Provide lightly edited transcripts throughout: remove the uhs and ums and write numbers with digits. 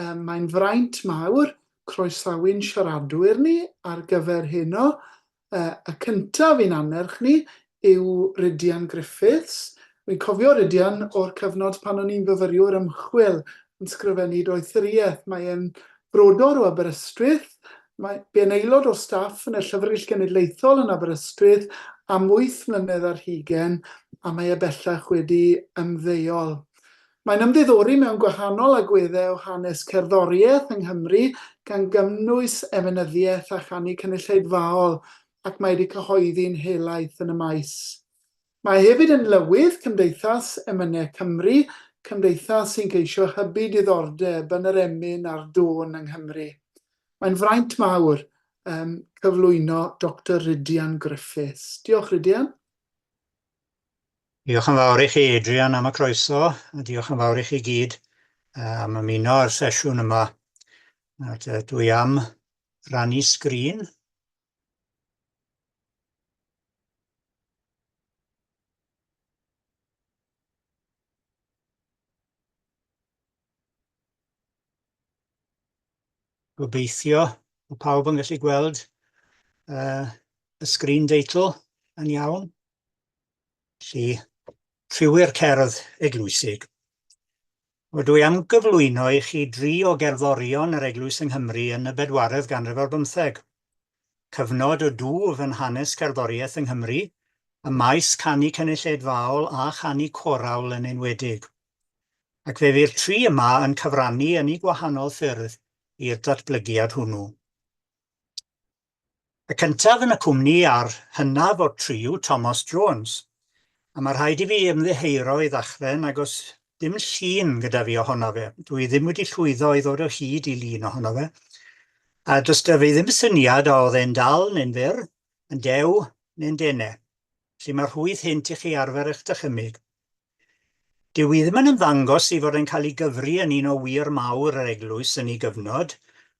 Mae'n fraint mawr croesawu'n siaradwyr ni ar gyfer heno. Y cyntaf i'n annerch ni yw Rhidian Griffiths. Dwi'n cofio Rhidian o'r cyfnod pan o'n i'n fyfyriwr ymchwil yn sgrifennu doethuriaeth. Mae'n brodor o Aberystwyth. Bu'n aelod o staff yn y Llyfrgell Genedlaethol yn Aberystwyth am 8 mlynedd ar hugain, a mae bellach wedi ymddeol. Mae'n ymddiddori mewn gwahanol agweddau o hanes cerddoriaeth yng Nghymru, gan gynnwys emynyddiaeth a chanu cynulleidfaol, ac mae wedi cyhoeddi'n helaeth yn y maes. Mae hefyd yn lywydd Cymdeithas Emynau Cymru, cymdeithas sy'n ceisio hybu diddordeb yn yr emyn a'r dôn yng Nghymru. Mae'n fraint mawr cyflwyno Dr Rhidian Griffiths. Diolch, Rhidian. Diolch yn fawr i chi, Adrian, am y croeso, a diolch yn fawr i chi gyd am ymuno ar sesiwn yma. Dwi am rannu sgrin. Gobeithio bod pawb yn gallu gweld y sgrin deitl yn iawn. Felly, Triwyr cerdd Eglwysig. Dwi am gyflwyno i chi 3 o gerddorion yr Eglwys yng Nghymru yn y 4edd ganrif ar 15. Cyfnod o dwf yn hanes cerddoriaeth yng Nghymru, y maes canu cynulleidfaol a chanu corawl yn enwedig. Ac fe fydd 3 yma yn cyfrannu yn ei gwahanol ffyrdd i'r datblygiad hwnnw. Y cyntaf yn y cwmni a'r hynaf o'r 3 yw Thomas Jones. A mae rhaid i fi ymddiheuro i ddechrau nag oes dim llun gyda fi ohono fe. Dwi ddim wedi llwyddo i ddod o hyd i lun ohono fe. A does da fi ddim syniad o oedd e'n dal neu'n fyr, yn dew neu'n denau. Felly mae'r rhwydd hynt i chi arfer eich dychymyg. Dyw i ddim yn ymddangos i fod yn cael ei gyfri yn un o wir mawr yr eglwys yn ei gyfnod,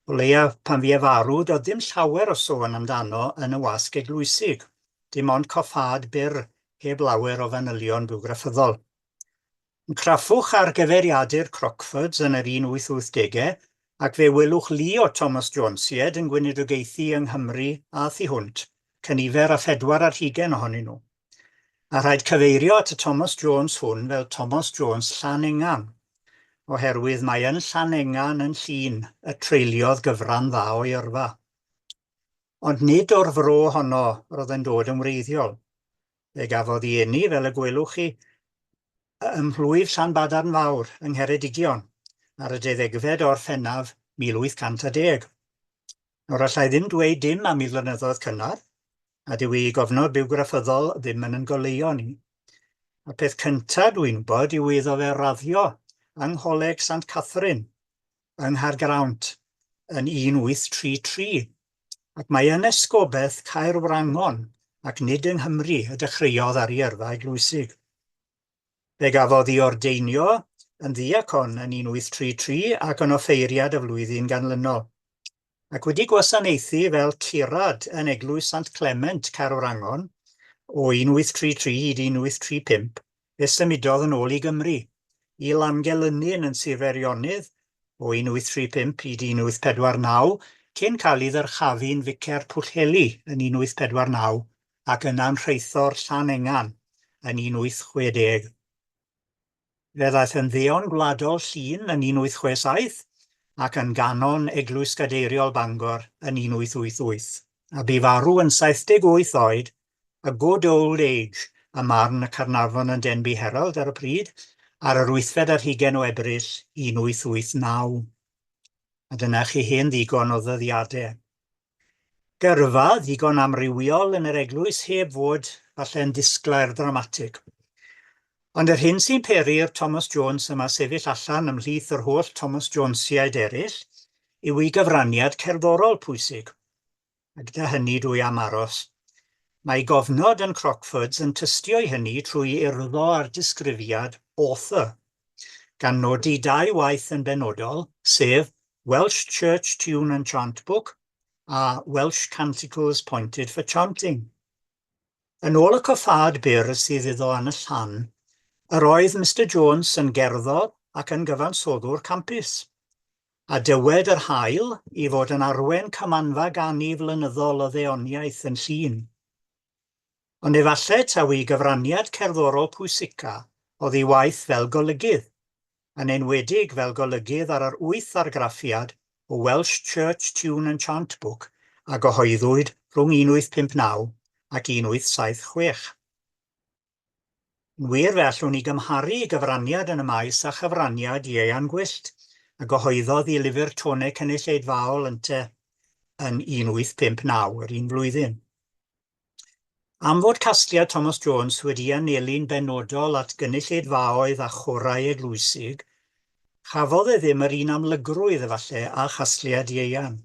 o leia pan fi farw, doedd ddim llawer o sôn amdano yn y wasg eglwysig, dim ond coffad byr heb lawer o fanylion bywgrafyddol. Yn craffwch ar gyfeiriadur Crockfords yn yr 1880au, ac fe welwch lu o Thomas Jonesied yn gweinidogaethu yng Nghymru a thu hwnt, cynifer a 4 ar 20 ohonyn nhw. A rhaid cyfeirio at y Thomas Jones hwn fel Thomas Jones Llanengan, oherwydd mae yn Llanengan yn llun y treuliodd gyfran dda o yrfa. Ond nid o'r fro honno roedd yn dod yn wreiddiol. Fe gafodd ei eni, fel y gwelwch chi, ym mhlwyf Llanbadarn Fawr yng Ngheredigion ar y 12fed o Orffennaf 1810. Nawr allai ddim dweud dim am ei flynyddoedd cynnar, a dyw ei gofnod bywgrafyddol ddim yn goleuo ni. A'r peth cyntaf dwi'n gwybod yw iddo fe raddio yng Ngholeg Sant Catherine yng Nghaergrawnt yn 1833, ac mae yn esgobaeth Caerwrangon ac nid yng Nghymru y dechreuodd ar ei yrfa eglwysig. Fe gafodd ei ordeinio yn ddiacon yn 1833 ac yn offeiriad y flwyddyn ganlynol, ac wedi gwasanaethu fel tirad yn Eglwys Sant Clement Caerwrangon o 1833 hyd 1835, fe symudodd yn ôl i Gymru, i Llangelynin yn Sir Feirionnydd o 1835 hyd 1849, cyn cael ei ddyrchafu'n Vicer Pwllheli yn 1849 ac yna'n rheithor Llanengan yn 1860. Fe ddaeth yn ddeon gwladol Llŷn yn 1867 ac yn Ganon Eglwys Gadeiriol Bangor yn 1888, a bu farw yn 78 oed, a good old age, a marn y Carnarfon yn Denby Herald ar y pryd, ar yr 8fed ar 20 o Ebrill 1889. A dyna chi hen ddigon o ddyddiadau. Gyrfa ddigon amrywiol yn yr eglwys heb fod falle'n disglair dramatig. Ond yr hyn sy'n peri'r Thomas Jones yma sefyll allan ymhlith yr holl Thomas Jonesiaid eraill yw ei gyfraniad cerddorol pwysig. A gyda hynny dwi am aros. Mae gofnod yn Crockfords yn tystio i hynny trwy urddo ar disgrifiad author, gan nodi 2 waith yn benodol, sef Welsh Church Tune and Chant Book a Welsh Canticles Pointed for Chanting. Yn ôl y coffad byr sydd iddo yn y llan, yr oedd Mr Jones yn gerddor ac yn gyfansoddwr campus, a dywed yr haul I fod yn arwen cymanfa gani flynyddol o ddeoniaeth yn llun. Ond efallai taw I gyfraniad cerddorol pwysica oedd ei waith fel golygydd, yn enwedig fel golygydd ar yr 8 argraffiad o Welsh Church Tune and Chant Book a gyhoeddwyd rhwng 1859 ac 1876. Yn wir fe allwn ni gymharu gyfraniad yn y maes a chyfraniad Ieuan Gwyllt, a gyhoeddodd I lyfr tonau cynulleidfaol yn 1859, yr un blwyddyn. Am fod casgliad Thomas Jones wedi anelu'n benodol at gynulleidfaoedd a chorau eglwysig, chafodd ddim yr un amlygrwydd efallai a chasgliad Ieuan.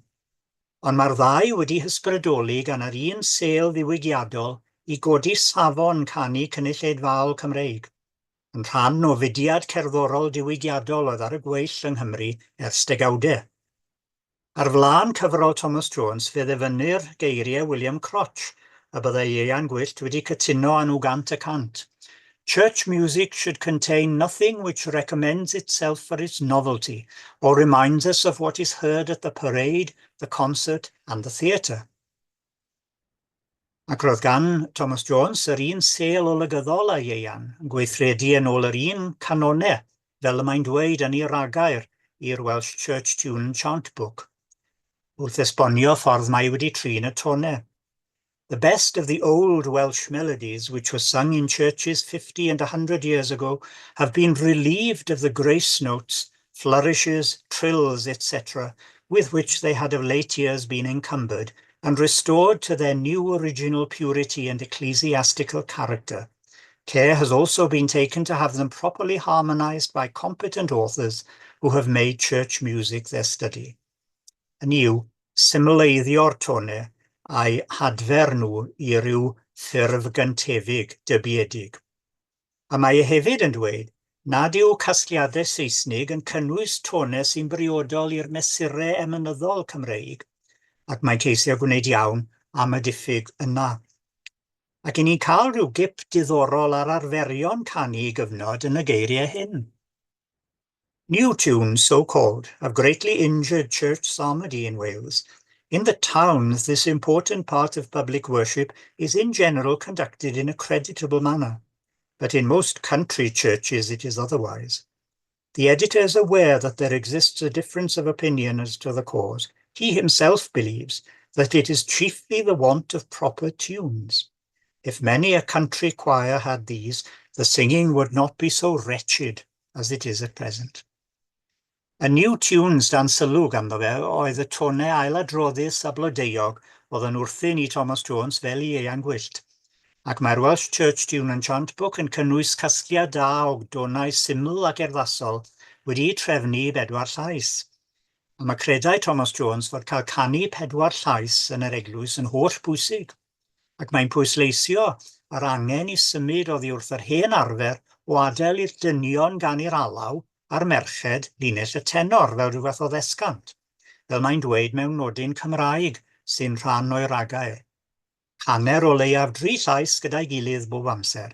Ond mae'r ddau wedi hysbrydoli gan yr un sêl ddiwygiadol I godi safon canu cynulleidfaol Cymreig, yn rhan o fudiad cerddorol diwygiadol oedd ar y gweill yng Nghymru ers degawdau. Ar flaen cyfrol Thomas Jones fe ddefynnir geiriau William Crotch, a byddai Ieuan Gwyllt wedi cytuno â nhw 100%. Church music should contain nothing which recommends itself for its novelty, or reminds us of what is heard at the parade, the concert, and the theatre. Ac roedd gan Thomas Jones yr un sêl olygyddol â Ieuan, yn gweithredu yn ôl yr un canonau, fel y mae'n dweud yn ei ragair i'r Welsh Church Tune and Chant Book, wrth esbonio ffordd mae wedi trin y tonau. The best of the old Welsh melodies, which were sung in churches 50 and 100 years ago, have been relieved of the grace notes, flourishes, trills, etc., with which they had of late years been encumbered, and restored to their new original purity and ecclesiastical character. Care has also been taken to have them properly harmonized by competent authors who have made church music their study. Hynny yw, symleiddio'r tonau a'i hadfer nhw I ryw ffurf gyntefig, dybiedig. A mae hefyd yn dweud nad yw casgliadau Saesnig yn cynnwys tonau sy'n briodol i'r mesurau emynyddol Cymreig, ac mae ceisio gwneud iawn am y diffyg yna. Ac I ni cael rhyw gip diddorol ar arferion canu I gyfnod yn y geiriau hyn. New tunes, so-called, have greatly injured church psalmody in Wales. In the towns, this important part of public worship is in general conducted in a creditable manner, but in most country churches it is otherwise. The editor is aware that there exists a difference of opinion as to the cause. He himself believes that it is chiefly the want of proper tunes. If many a country choir had these, the singing would not be so wretched as it is at present. Y new tunes dan sylw ganddo fe oedd y tonau ailadroddus a blodeuog oedd yn wrthyn I Thomas Jones fel I Ieuan Gwyllt, ac mae'r Welsh Church Tune and Chant Book yn cynnwys casgliad da o donau syml ac erddasol wedi trefnu 4 llais. A mae credau Thomas Jones fod cael canu 4 llais yn yr eglwys yn holl bwysig, ac mae'n pwysleisio ar angen I symud oddi wrth yr hen arfer o adael i'r dynion gan i'r alaw a'r merched linell y tenor fel rhywbeth o ddesgant, fel mae'n dweud mewn nodyn Cymraeg sy'n rhan o'i ragair. Hanner o leiaf 3 llais gyda'i gilydd bob amser.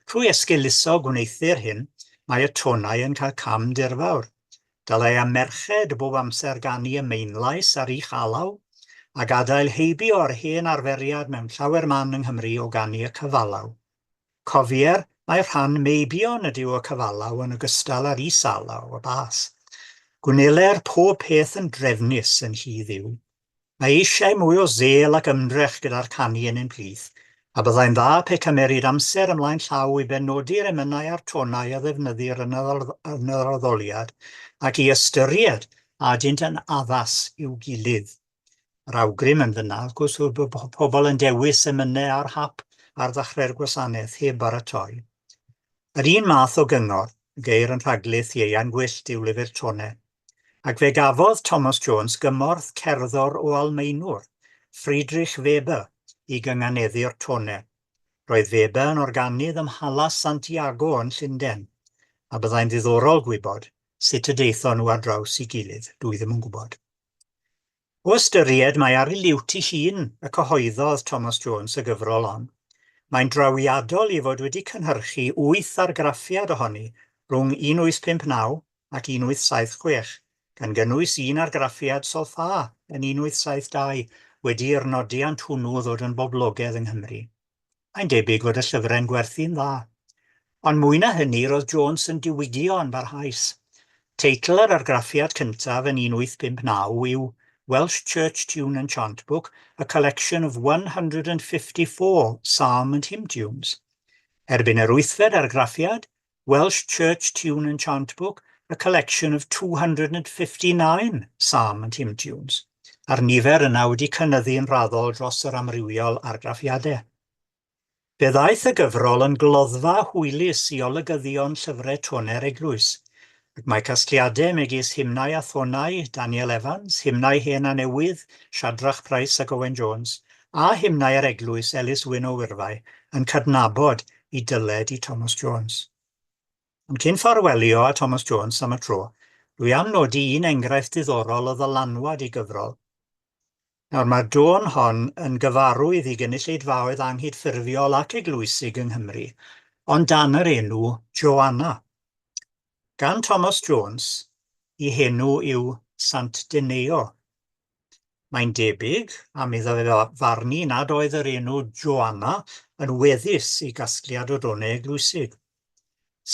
Trwy esgiluso gwneithir hyn, mae y tonau yn cael cam dirfawr. Dylai a merched bob amser ganu y mainlais ar ei chalaw, a gadael heibio o'r hen arferiad mewn llawer man yng Nghymru o ganu y cyfalaw. Cofier, mae rhan meibion ydyw y cyfalaw yn ogystal ar is-alaw, y bas. Gwneler pob peth yn drefnus yn hydd yw. Mae eisiau mwy o zel ac ymdrech gyda'r canu yn ein plith, a byddai'n dda pe cymeryd amser ymlaen llaw I benodi'r emynau a'r tonau a ddefnyddir yn yr addoliad, ac I ystyried adynt yn addas i'w gilydd. Yr awgrym yn fyna, wrth gwrs, bod pobl yn dewis emynau ar hap ar ddechrau'r gwasanaeth heb baratoi. Yr un math o gyngor, geir yn rhaglyth Ieuan Gwyllt yw lyfr tonau, ac fe gafodd Thomas Jones gymorth cerddor o Almaenwr, Friedrich Weber, I gynganeddu'r tonau. Roedd Weber yn organydd ym Mhalas Santiago yn Llundain, a byddai'n ddiddorol gwybod sut y deithon nhw ar draws I gilydd, dwi ddim yn gwybod. O ystyried mae ar ei liwt I hun y cyhoeddodd Thomas Jones y gyfrol hon. Mae'n drawiadol I fod wedi cynhyrchu 8 argraffiad ohoni rhwng 1859 ac 1876, gan gynnwys un argraffiad solffa yn 1872 wedi'r nodiant hwnnw ddod yn boblogaidd yng Nghymru. Mae'n debyg fod y llyfrau'n gwerthu'n dda. Ond mwy na hynny, roedd Jones yn diwygio yn barhaus. Teitl yr argraffiad cyntaf yn 1859 yw Welsh Church Tune and Chant Book, a collection of 154 psalm and hymn tunes. Erbyn yr 8fed argraffiad, Welsh Church Tune and Chant Book, a collection of 259 psalm and hymn tunes. A'r nifer yna wedi cynyddu'n raddol dros yr amrywiol argraffiadau. Fe ddaeth y gyfrol yn gloddfa hwylus i olygyddion llyfrau toner eglwys, ac mae casgliadau megis hymnau a thonau Daniel Evans, hymnau hen a newydd Shadrach Price ac Owen Jones, a hymnau yr eglwys Ellis Wyn o Wyrfau yn cydnabod i dyled i Thomas Jones. Ond cyn ffarwelio a Thomas Jones am y tro, dwi am nodi un enghraifft diddorol o ddylanwad i gyfrol. Nawr, mae'r dôn hon yn gyfarwydd i gynulleidfaoedd anghydffurfiol ac eglwysig yng Nghymru, ond dan yr enw Joanna. Gan Thomas Jones, ei henw yw Sant Dineo. Mae'n debyg, am iddo fe farnu nad oedd yr enw Joanna yn weddus i gasgliad o donau eglwysig.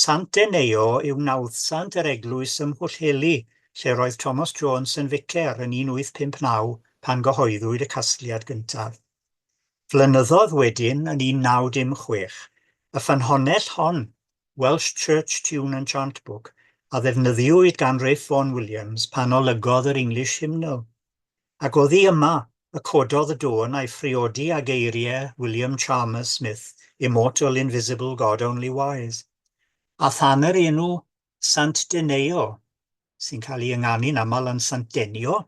Sant Dineo yw nawddsant yr eglwys ym Mhwllheli, lle roedd Thomas Jones yn vicar yn 1859 pan gyhoeddwyd y casgliad gyntaf. Flynyddodd wedyn yn 1916, y ffynhonnell hon, Welsh Church Tune and Chant Book, a ddefnyddiwyd gan Ralph Vaughan Williams pan olygodd yr English Hymnal. Ac oddi yma y cododd y dôn a'i phriodi a geiriau William Chalmers Smith, Immortal Invisible God Only Wise. A than yr enw Sant Dineo, sy'n cael ei ynganu'n aml yn Sant Denio,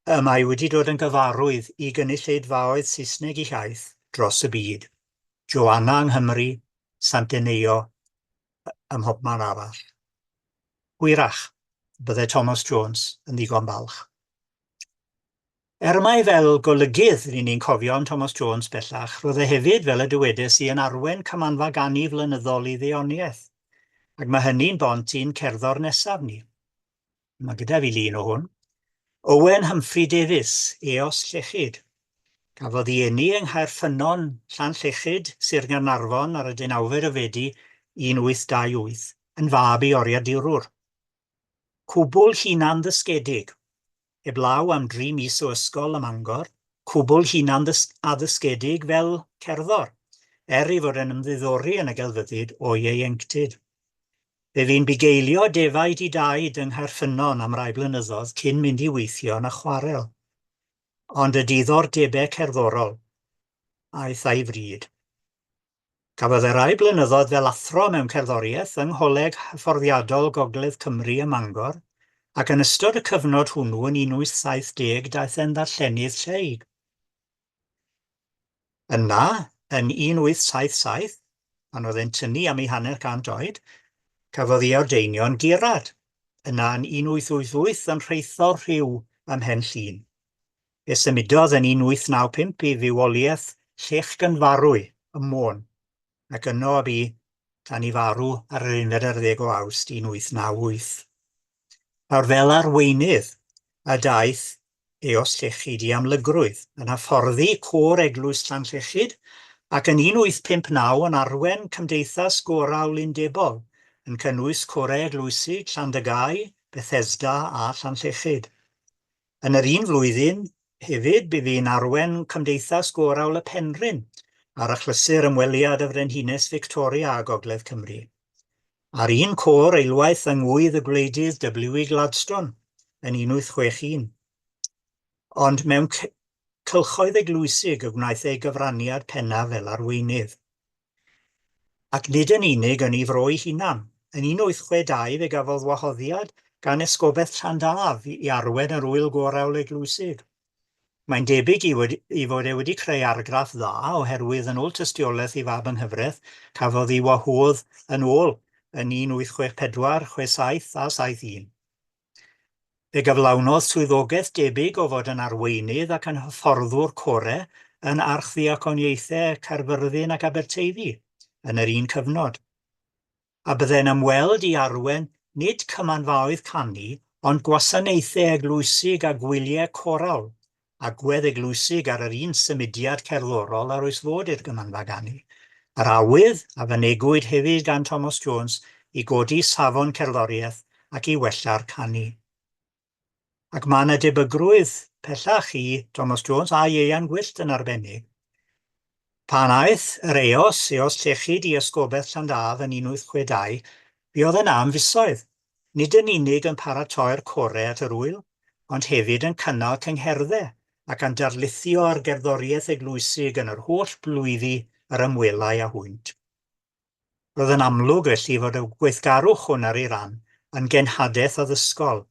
mae wedi dod yn gyfarwydd i gynulleidfaoedd Saesneg eu hiaith dros y byd. Joanna yng Nghymru, Sant Dineo ym mhobman arall. Hwyrach, byddai Thomas Jones yn ddigon balch. Mai fel golygydd rydyn ni'n cofio am Thomas Jones bellach, roedd e hefyd fel y dywedais i yn arwen cymanfa gani flynyddol i ddeoniaeth, ac mae hynny'n bont i'n cerddor nesaf ni. Mae gyda fi lun o hwn. Owen Humphrey Davies, Eos Llechyd. Cafodd ei eni yng Nghaerffynnon, Llanllechyd, Sir Gaernarfon ar y 19fed o Fedi 1828, yn fab i oriau dirwr. Cwbl hunan ddysgedig, heblaw am 3 mis o ysgol ym Mangor, cwbl hunan addysgedig fel cerddor, i fod yn ymddiddori yn y gelfyddyd o ieuenctid. Fe fi'n bugeilio defaid i daid yng Nghaerffynnon am rai blynyddoedd cyn mynd i weithio yn y chwarel. Ond y diddordebau cerddorol, aeth a'i fryd. Cafodd y rai blynyddoedd fel athro mewn cerddoriaeth yng Ngholeg Hyfforddiadol Gogledd Cymru ym Mangor, ac yn ystod y cyfnod hwnnw yn 1870 daeth e'n ddarllenydd lleug. Yna, yn 1877, pan oedd e'n tynnu am ei 100 oed, cafodd ei ordeinio'n gurad. Yna yn 1888 yn rheithor rhyw ym Mhen Llŷn. Fe symudodd yn 1895 i fywoliaeth Llech Gynfarwy, ym Môn, ac yno a bu tan i farw ar yr 11 o Awst 1898. Nawr fel arweinydd, a daeth Eos Llechyd i amlygrwydd yn hyfforddi côr eglwys Llanllechyd ac yn 1859 yn arwen Cymdeithas Gorawl Undebol yn cynnwys corau eglwysig Llandygau, Bethesda a Llanllechyd. Yn yr un flwyddyn, hefyd bu fi'n arwen Cymdeithas Gorawl y Penrhyn ar achlysur ymweliad y Frenhines Victoria a Gogledd Cymru. Ar un côr eilwaith yng ngwydd y gwleidydd W. Gladstone yn 1861. Ond mewn cylchoedd eglwysig y wnaeth ei gyfraniad pennaf fel arweinydd. Ac nid yn unig yn ei fro ei hunan. Yn 1862 fe gafodd wahoddiad gan Esgobaeth Llandaf i arwen yr wyl gorawl eglwysig. Mae'n debyg i fod e wedi creu argraff dda oherwydd yn ôl tystiolaeth ei fab yng Nghyfraith cafodd ei wahodd yn ôl yn 1864, 67 a 71. Fe gyflawnodd swyddogaeth debyg o fod yn arweinydd ac yn hyfforddwr corau yn Archddiaconiaethau Caerfyrddin ac Aberteifi yn yr un cyfnod. A bydde'n ymweld i arwen nid cymanfaoedd canu, ond gwasanaethau eglwysig a gwyliau coral, agwedd eglwysig ar yr un symudiad cerddorol ar oes fod i'r gymanfaganu. Yr awydd a fynegwyd hefyd gan Thomas Jones i godi safon cerddoriaeth ac i wella'r canu. Ac mae yna debygrwydd pellach i Thomas Jones a Ieuan Gwyllt yn arbennig. Pan aeth yr eos llechyd i ysgobaeth Llandaf yn 1862, buodd yna am fisoedd, nid yn unig yn paratoi'r corau at yr wyl, ond hefyd yn cynnal cyngherddau ac yn darlithio ar gerddoriaeth eglwysig yn yr holl blwyddi yr ymwelau a hwynt. Roedd yn amlwg felly fod y gweithgarwch hwn ar ei ran yn genhadaeth addysgol.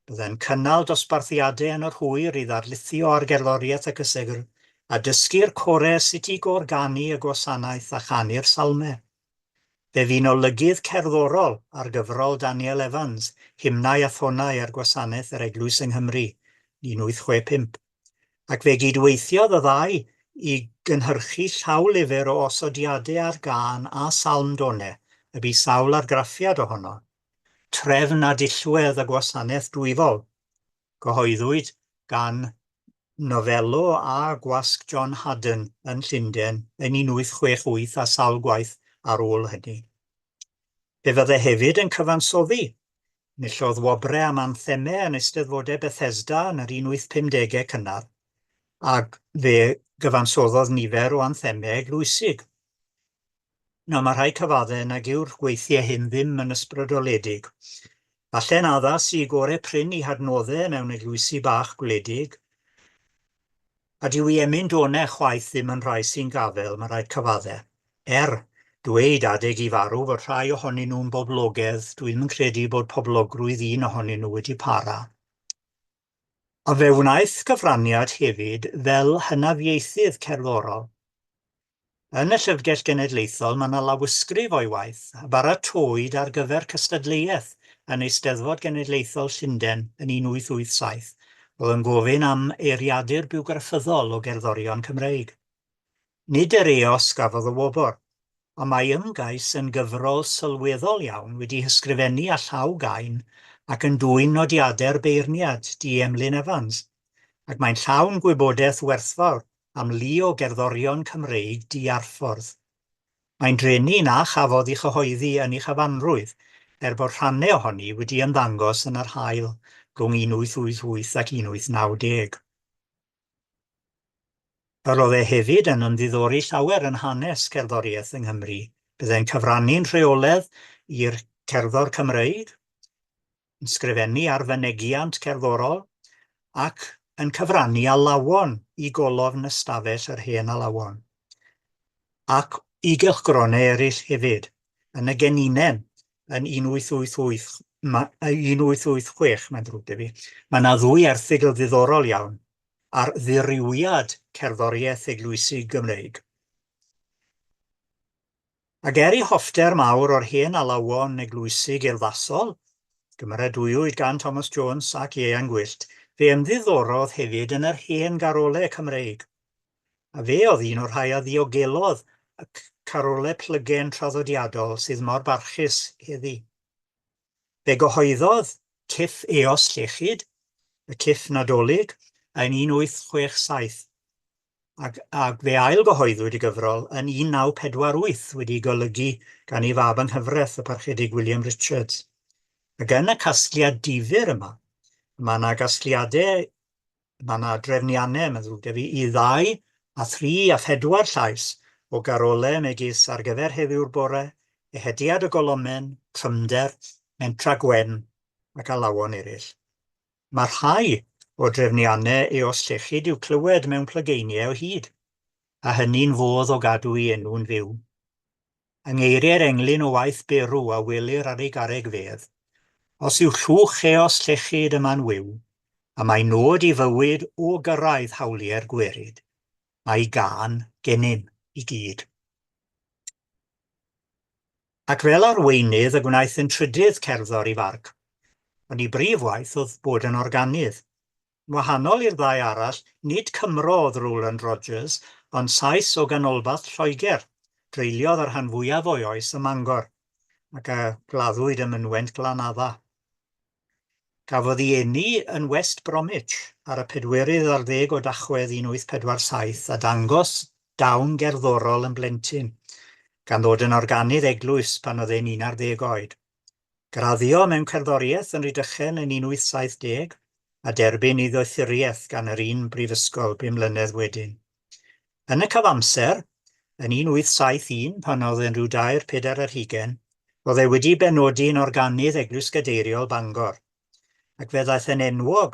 Byddai'n cynnal dosbarthiadau yn yr hwyr i ddarlithio ar gerddoriaeth y cysegr a dysgu'r corau sut i gorganu y gwasanaeth a chanu'r salmau. Fe fu'n olygydd cerddorol ar gyfrol Daniel Evans, hymnau a thonau ar gwasanaeth yr Eglwys yng Nghymru, 1865, ac fe gydweithiodd y ddau i gynhyrchu llaw lyfr o osodiadau ar gân a salmdonau, y bu sawl argraffiad ohono. Trefn a dillwedd y gwasanaeth dwyfol, gyhoeddwyd gan nofelo a gwasg John Haddon yn Llundain yn 1868 a sawl gwaith ar ôl hynny. Fe fyddai hefyd yn cyfansoddi. Enillodd wobrau am anthemau yn Eisteddfodau Bethesda yn yr 1850au cynnar, ac fe gyfansoddodd nifer o anthemau eglwysig. Mae rhai cyfaddau nag yw'r gweithiau hyn ddim yn ysbrydoledig. Falle'n addas i gorau prin i hadnoddau mewn eglwysi bach gwledig, a dyw i emyn-donau chwaith ddim yn rhai sy'n gafel, mae rhaid cyfaddau. Dweud adeg i farw fod rhai ohonyn nhw'n boblogaidd, dwi'n credu bod poblogrwydd un ohonyn nhw wedi para. A fe wnaeth gyfraniad hefyd fel hynafieithydd cerddorol. Yn y Llyfrgell Genedlaethol mae yna lawysgrif o'i waith a baratoed ar gyfer cystadleuaeth yn Eisteddfod Genedlaethol Llundain yn 1887, oedd yn gofyn am eiriadur biwgraffyddol o gerddorion Cymreig. Nid yr eos gafodd y wobr, ond mae ymgais yn gyfrol sylweddol iawn wedi hysgrifennu a llaw gain ac yn dwyn nodiadau'r beirniad di Emlyn Evans, ac mae'n llawn gwybodaeth werthfawr am lu o gerddorion Cymreig di-arffordd. Mae'n drenu na chafodd ei chyhoeddi yn ei chyfanrwydd, bod rhannau ohoni wedi ymddangos yn yr haul rhwng 1888 ac 1890. Roedd e hefyd yn ymddiddori llawer yn hanes cerddoriaeth yng Nghymru. Byddai'n cyfrannu'n rheoledd i'r cerddor Cymreig, yn sgrifennu ar fynegiant cerddorol, ac yn cyfrannu a lawon i golofn ystafell yr hen alawon. Ac i gylchgronau eraill hefyd, yn y Geninen, yn 1886, mae'n ddrwg 'da fi, mae yna ddwy erthygl ddiddorol iawn ar ddirywiad cerddoriaeth eglwysig Gymreig. Ac i hoffter mawr o'r hen alawon eglwysig urddasol, gymeradwywyd gan Thomas Jones ac Ieuan Gwyllt, fe ymddiddorodd hefyd yn yr hen garolau Cymreig. A fe oedd un o'r rhai a ddiogelodd y carolau plygen traddodiadol sydd mor barchus heddi. Fe gyhoeddodd ciff eos llechyd, y ciff nadolig, yn 1867, ac fe ail-gyhoeddwyd y gyfrol yn 1948 wedi golygu gan ei fab yng Nghyfraith, y Parchedig William Richards. Ac yn y casgliad difyr yma, mae yna gasgliadau, mae yna drefniannau, mae'n ddrwg 'da fi, i 2 a 3 a 4 llais o garolau megis ar gyfer heddiw'r bore, ehediad y golomen, trymder, mentra gwen ac alawon eraill. Mae rhai o drefniannau eos llechyd i'w clywed mewn plygeiniau o hyd, a hynny'n fodd o gadw ei enw'n fyw. Yng ngeiriau'r englyn o waith berw a welir ar ei garreg fedd, os yw llwch eos llechyd yma'n wyw, a mae nod i fywyd o gyrraedd hawliau'r gwerid, mae gân gennym i gyd. Ac fel arweinydd y gwnaeth yn trydydd cerddor i farc, ond ei brif waith oedd bod yn organydd. Wahanol i'r ddau arall, nid Cymro oedd Roland Rogers, ond Sais o ganolbarth Lloegr, dreuliodd ar rhan fwyaf o'i oes ym Mangor, ac a gladdwyd ym mynwent Glanadda. Cafodd ei eni yn West Bromwich ar y 4 o Dachwedd 1847 a dangos dawn gerddorol yn blentyn, gan ddod yn organydd eglwys pan oedd e'n 11 oed. Graddio mewn cerddoriaeth yn Rhydychen yn 1870 a derbyn i ddoethuriaeth gan yr un brifysgol 5 mlynedd wedyn. Yn y cyfamser, yn 1871, pan oedd e'n rhyw 2-4 oedd e wedi benodi yn organydd Eglwys Gadeiriol Bangor, ac fe ddaeth yn enwog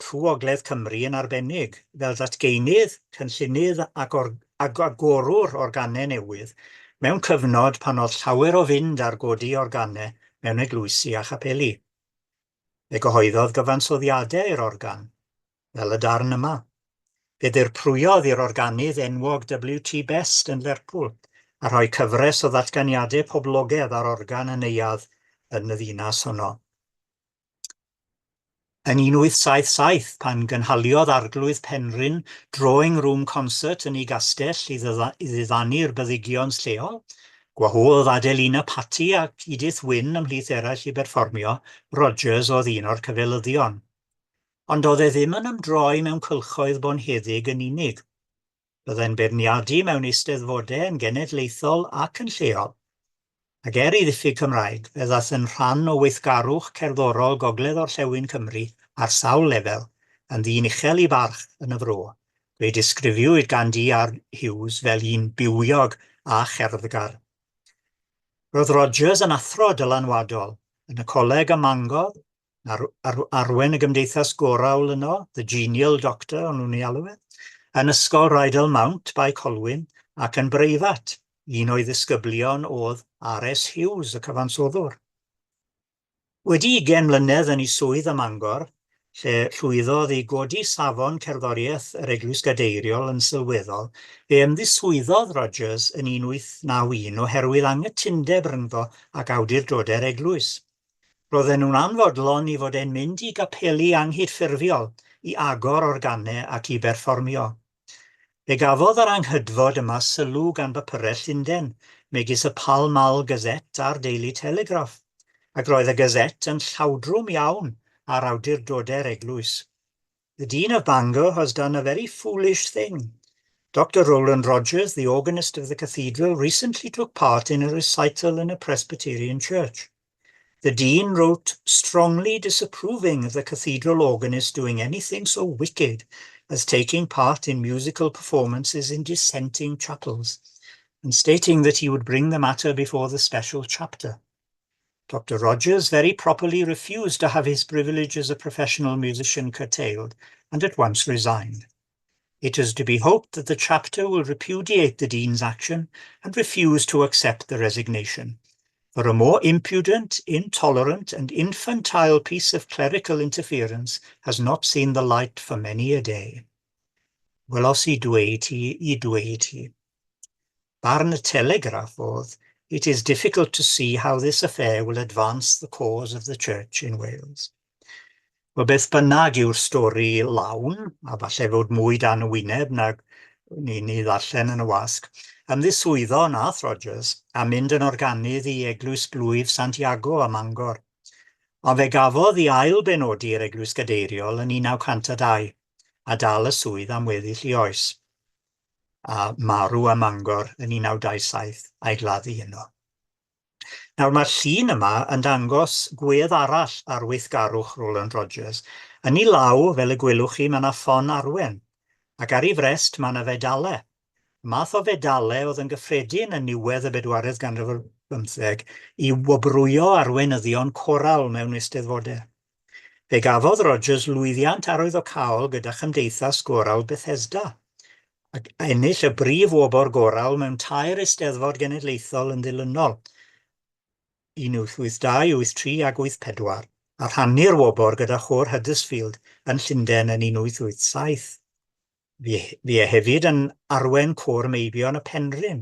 trwy Ogledd Cymru yn arbennig fel datgeinydd, cynllunydd ac agorwr organau newydd mewn cyfnod pan oedd llawer o fynd ar godi organau mewn eglwysi a chapeli. Fe gyhoeddodd gyfansoddiadau i'r organ, fel y darn yma. Fe ddirprwyodd i'r organydd enwog W.T. Best yn Lerpwl a rhoi cyfres o ddatganiadau poblogaidd ar organ y neuadd yn y ddinas honno. Yn 1877, pan gynhaliodd Arglwydd Penrhyn Drawing Room Concert yn ei gastell i ddiddannu'r byddigion lleol, gwahodd Adelina Patti ac Edith Wyn ymhlith eraill i berfformio, Rogers oedd un o'r cyfelyddion. Ond oedd e ddim yn ymdroi mewn cylchoedd bonheddig yn unig. Byddai'n beirniadu mewn eisteddfodau yn genedlaethol ac yn lleol. Ac i ddiffyg Cymraeg, fe ddaeth yn rhan o weithgarwch cerddorol Gogledd Orllewin Cymru ar sawl lefel, yn ddyn uchel i barch yn y fro. Fe'i disgrifiwyd gan D.R. Hughes fel un bywiog a cherddgar. Roedd Rogers yn athro dylanwadol yn y coleg ym Mangor, arwen y Gymdeithas Gorawl yno, the Genial Doctor o'n nhw'n ei alw e, yn ysgol Rydal Mount by Colwyn ac yn breifat. Un o'i ddisgyblion oedd R.S. Hughes, y cyfansoddwr. Wedi 20 mlynedd yn ei swydd ym Mangor, lle llwyddodd i godi safon cerddoriaeth yr Eglwys Gadeiriol yn sylweddol, fe ymddiswyddodd Rogers yn 1891 oherwydd anghytundeb rhyngddo ac awdurdodau'r eglwys. Roedden nhw'n anfodlon i fod e'n mynd i gapeli anghydffurfiol i agor organau ac i berfformio. Fe gafodd yr anghydfod yma sylw gan bapurau Llundain, megis y Pall Mall Gazette a'r Daily Telegraph, ac roedd y Gazette yn llawdrwm iawn ar awdurdodau'r eglwys. The Dean of Bangor has done a very foolish thing. Dr. Rowland Rogers, the organist of the cathedral, recently took part in a recital in a Presbyterian church. The Dean wrote strongly disapproving of the cathedral organist doing anything so wicked as taking part in musical performances in dissenting chapels, and stating that he would bring the matter before the special chapter. Dr. Rogers very properly refused to have his privilege as a professional musician curtailed, and at once resigned. It is to be hoped that the chapter will repudiate the Dean's action and refuse to accept the resignation. For a more impudent, intolerant, and infantile piece of clerical interference has not seen the light for many a day. Welos I dweud hi. Barn y Telegraph oedd, it is difficult to see how this affair will advance the cause of the Church in Wales. Wel beth bynnag yw'r stori lawn, a falle fod mwy dan y wyneb na ni ddarllen yn y wasg, ymddiswyddo nath Rogers a mynd yn organydd i Eglwys Blwyf Santiago ym Mangor. Ond fe gafodd i ail benodi'r Eglwys Gadeiriol yn 1902 a dal y swydd am weddill I oes. A marw ym Mangor yn 1927 a'i gladdu yno. Nawr mae'r llun yma yn dangos gwedd arall ar weithgarwch Rowland Rogers. Yn ei law, fel y gwelwch chi, mae yna ffon arwen, ac ar ei frest mae yna fedalau. Math o fedalau oedd yn gyffredin yn niwedd y 14th ganrif ar 15 i wobrwyo arweinyddion coral mewn eisteddfodau. Fe gafodd Rogers lwyddiant arwyddocaol gyda Chymdeithas Gorawl Bethesda, ac ennill y brif wobor gorawl mewn 2 eisteddfod genedlaethol yn ddilynol, 1882, 83 ac 84, a rhannu'r wobor gyda chôr Huddersfield yn Llundain yn 1887. Fe hefyd yn arwen côr meibion y Penrhyn.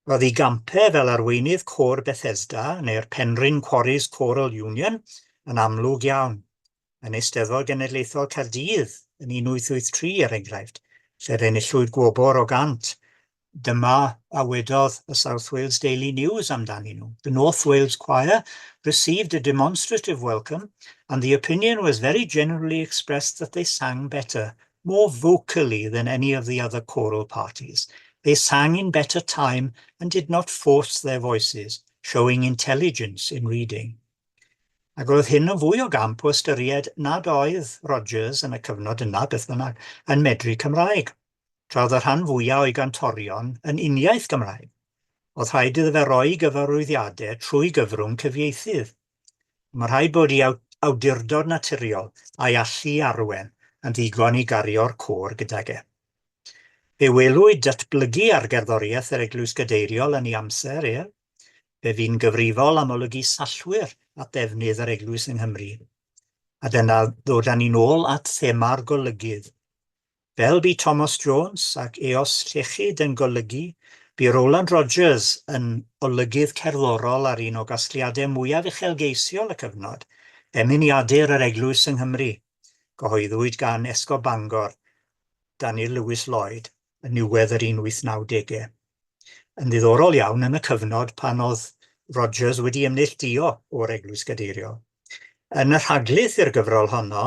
Roedd ei gampau fel arweinydd côr Bethesda, neu'r Penrhyn Quarries Choral Union, yn amlwg iawn. Yn eisteddfod genedlaethol Caerdydd yn 1883 er enghraifft, lle enillwyd gwobor o gant Dyma awedodd y South Wales Daily News amdanyn nhw. The North Wales Choir received a demonstrative welcome, and the opinion was very generally expressed that they sang better, more vocally than any of the other choral parties. They sang in better time and did not force their voices, showing intelligence in reading. Ac oedd hyn yn fwy o gamp o ystyried nad oedd Rogers yn y cyfnod yna, beth bynnag, yn medru Cymraeg, tra oedd y rhan fwyaf o'i gantorion yn uniaith Gymraeg. Oedd rhaid iddo fe roi gyfarwyddiadau trwy gyfrwng cyfieithydd. Mae rhaid bod i awdurdod naturiol a'i allu arwen yn ddigon i gario'r côr gydag e. Fe welwyd datblygu ar gerddoriaeth yr Eglwys Gadeiriol yn ei amser, Fe fi'n gyfrifol am olygu sallwyr at ddefnydd yr Eglwys yng Nghymru. A dyna ddod â ni nôl at thema'r golygydd. Fel bu Thomas Jones ac Eos Llechyd yn golygu, bu Roland Rogers yn olygydd cerddorol ar un o gasgliadau mwyaf uchelgeisiol y cyfnod, emyniadur yr Eglwys yng Nghymru, gyhoeddwyd gan Esgob Bangor, Daniel Lewis Lloyd, yn niwedd yr 1890au. Yn ddiddorol iawn yn y cyfnod pan oedd Rogers wedi ymneilltuo o'r Eglwys Gadeiriol. Yn y rhaglydd i'r gyfrol honno,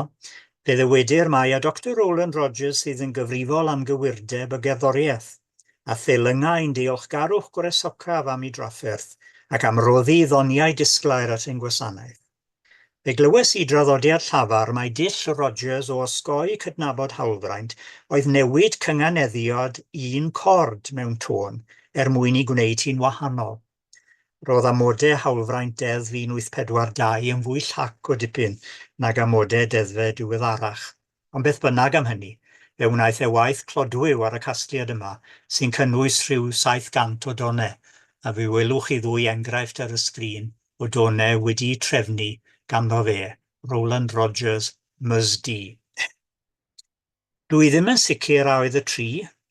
fe ddywedir mai a Dr Roland Rogers sydd yn gyfrifol am gywirdeb y gerddoriaeth, a thelynga ein diolchgarwch gwresocaf am ei drafferth ac am roddi ddoniau disglair at ein gwasanaeth. Fe glywes i draddodiad llafar mai dull Rogers o osgoi cydnabod hawlfraint oedd newid cynganeddiad un cord mewn tôn mwyn i gwneud hi'n wahanol. Roedd amodau hawlfraint deddf 1842 yn fwy llac o dipyn nag amodau deddfe diweddarach. Ond beth bynnag am hynny, fe wnaeth e waith clodwyw ar y casgliad yma sy'n cynnwys rhyw 700 o donau, a fe welwch chi ddwy enghraifft ar y sgrin o donau wedi'u trefnu ganddo fe, Roland Rogers, Ms.D. Dwi ddim yn sicr a oedd y tri,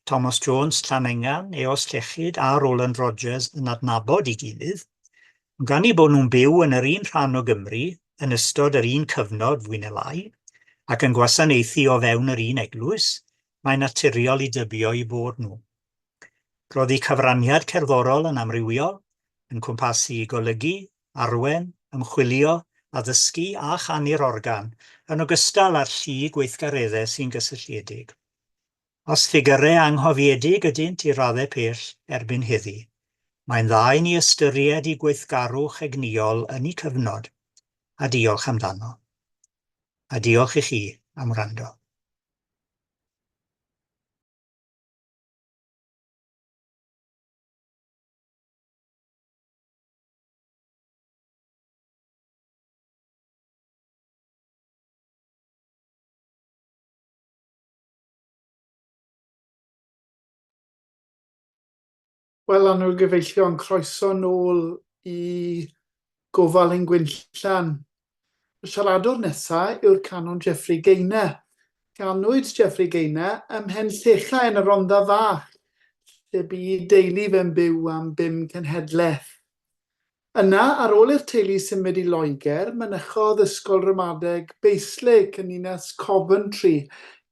Thomas Jones, Llanengan, Eos Llechyd a Roland Rogers yn adnabod i gilydd, ond gan i bod nhw'n byw yn yr un rhan o Gymru, yn ystod yr un cyfnod fwy neu lai, ac yn gwasanaethu o fewn yr un eglwys, mae'n naturiol i dybio i bod nhw. Roedd eu cyfraniad cerddorol yn amrywiol, yn cwmpasu golygu, arwen, ymchwilio, addysgu a chanu'r organ, yn ogystal â'r llu gweithgareddau sy'n gysylltiedig. Os ffigurau anghofiedig ydynt i raddau pell erbyn heddi, mae'n dda i ni ystyried i gweithgarwch egnïol yn ei cyfnod, a diolch amdano. A diolch i chi am wrando. Wel, anwyl gyfeillion, croeso nôl i Gofal ein Gwynllan. Y siaradwr nesaf yw'r Canon Geoffrey Gaynor. Ganwyd Geoffrey Gaynor ym Mhen Llecha yn y Rhondda Fach, lle bu deulu fe'n byw am 5 cenhedlaeth. Yna, ar ôl i'r teulu symud i Loegr, mynychodd ysgol ramadeg Beislig yn Ninas Coventry,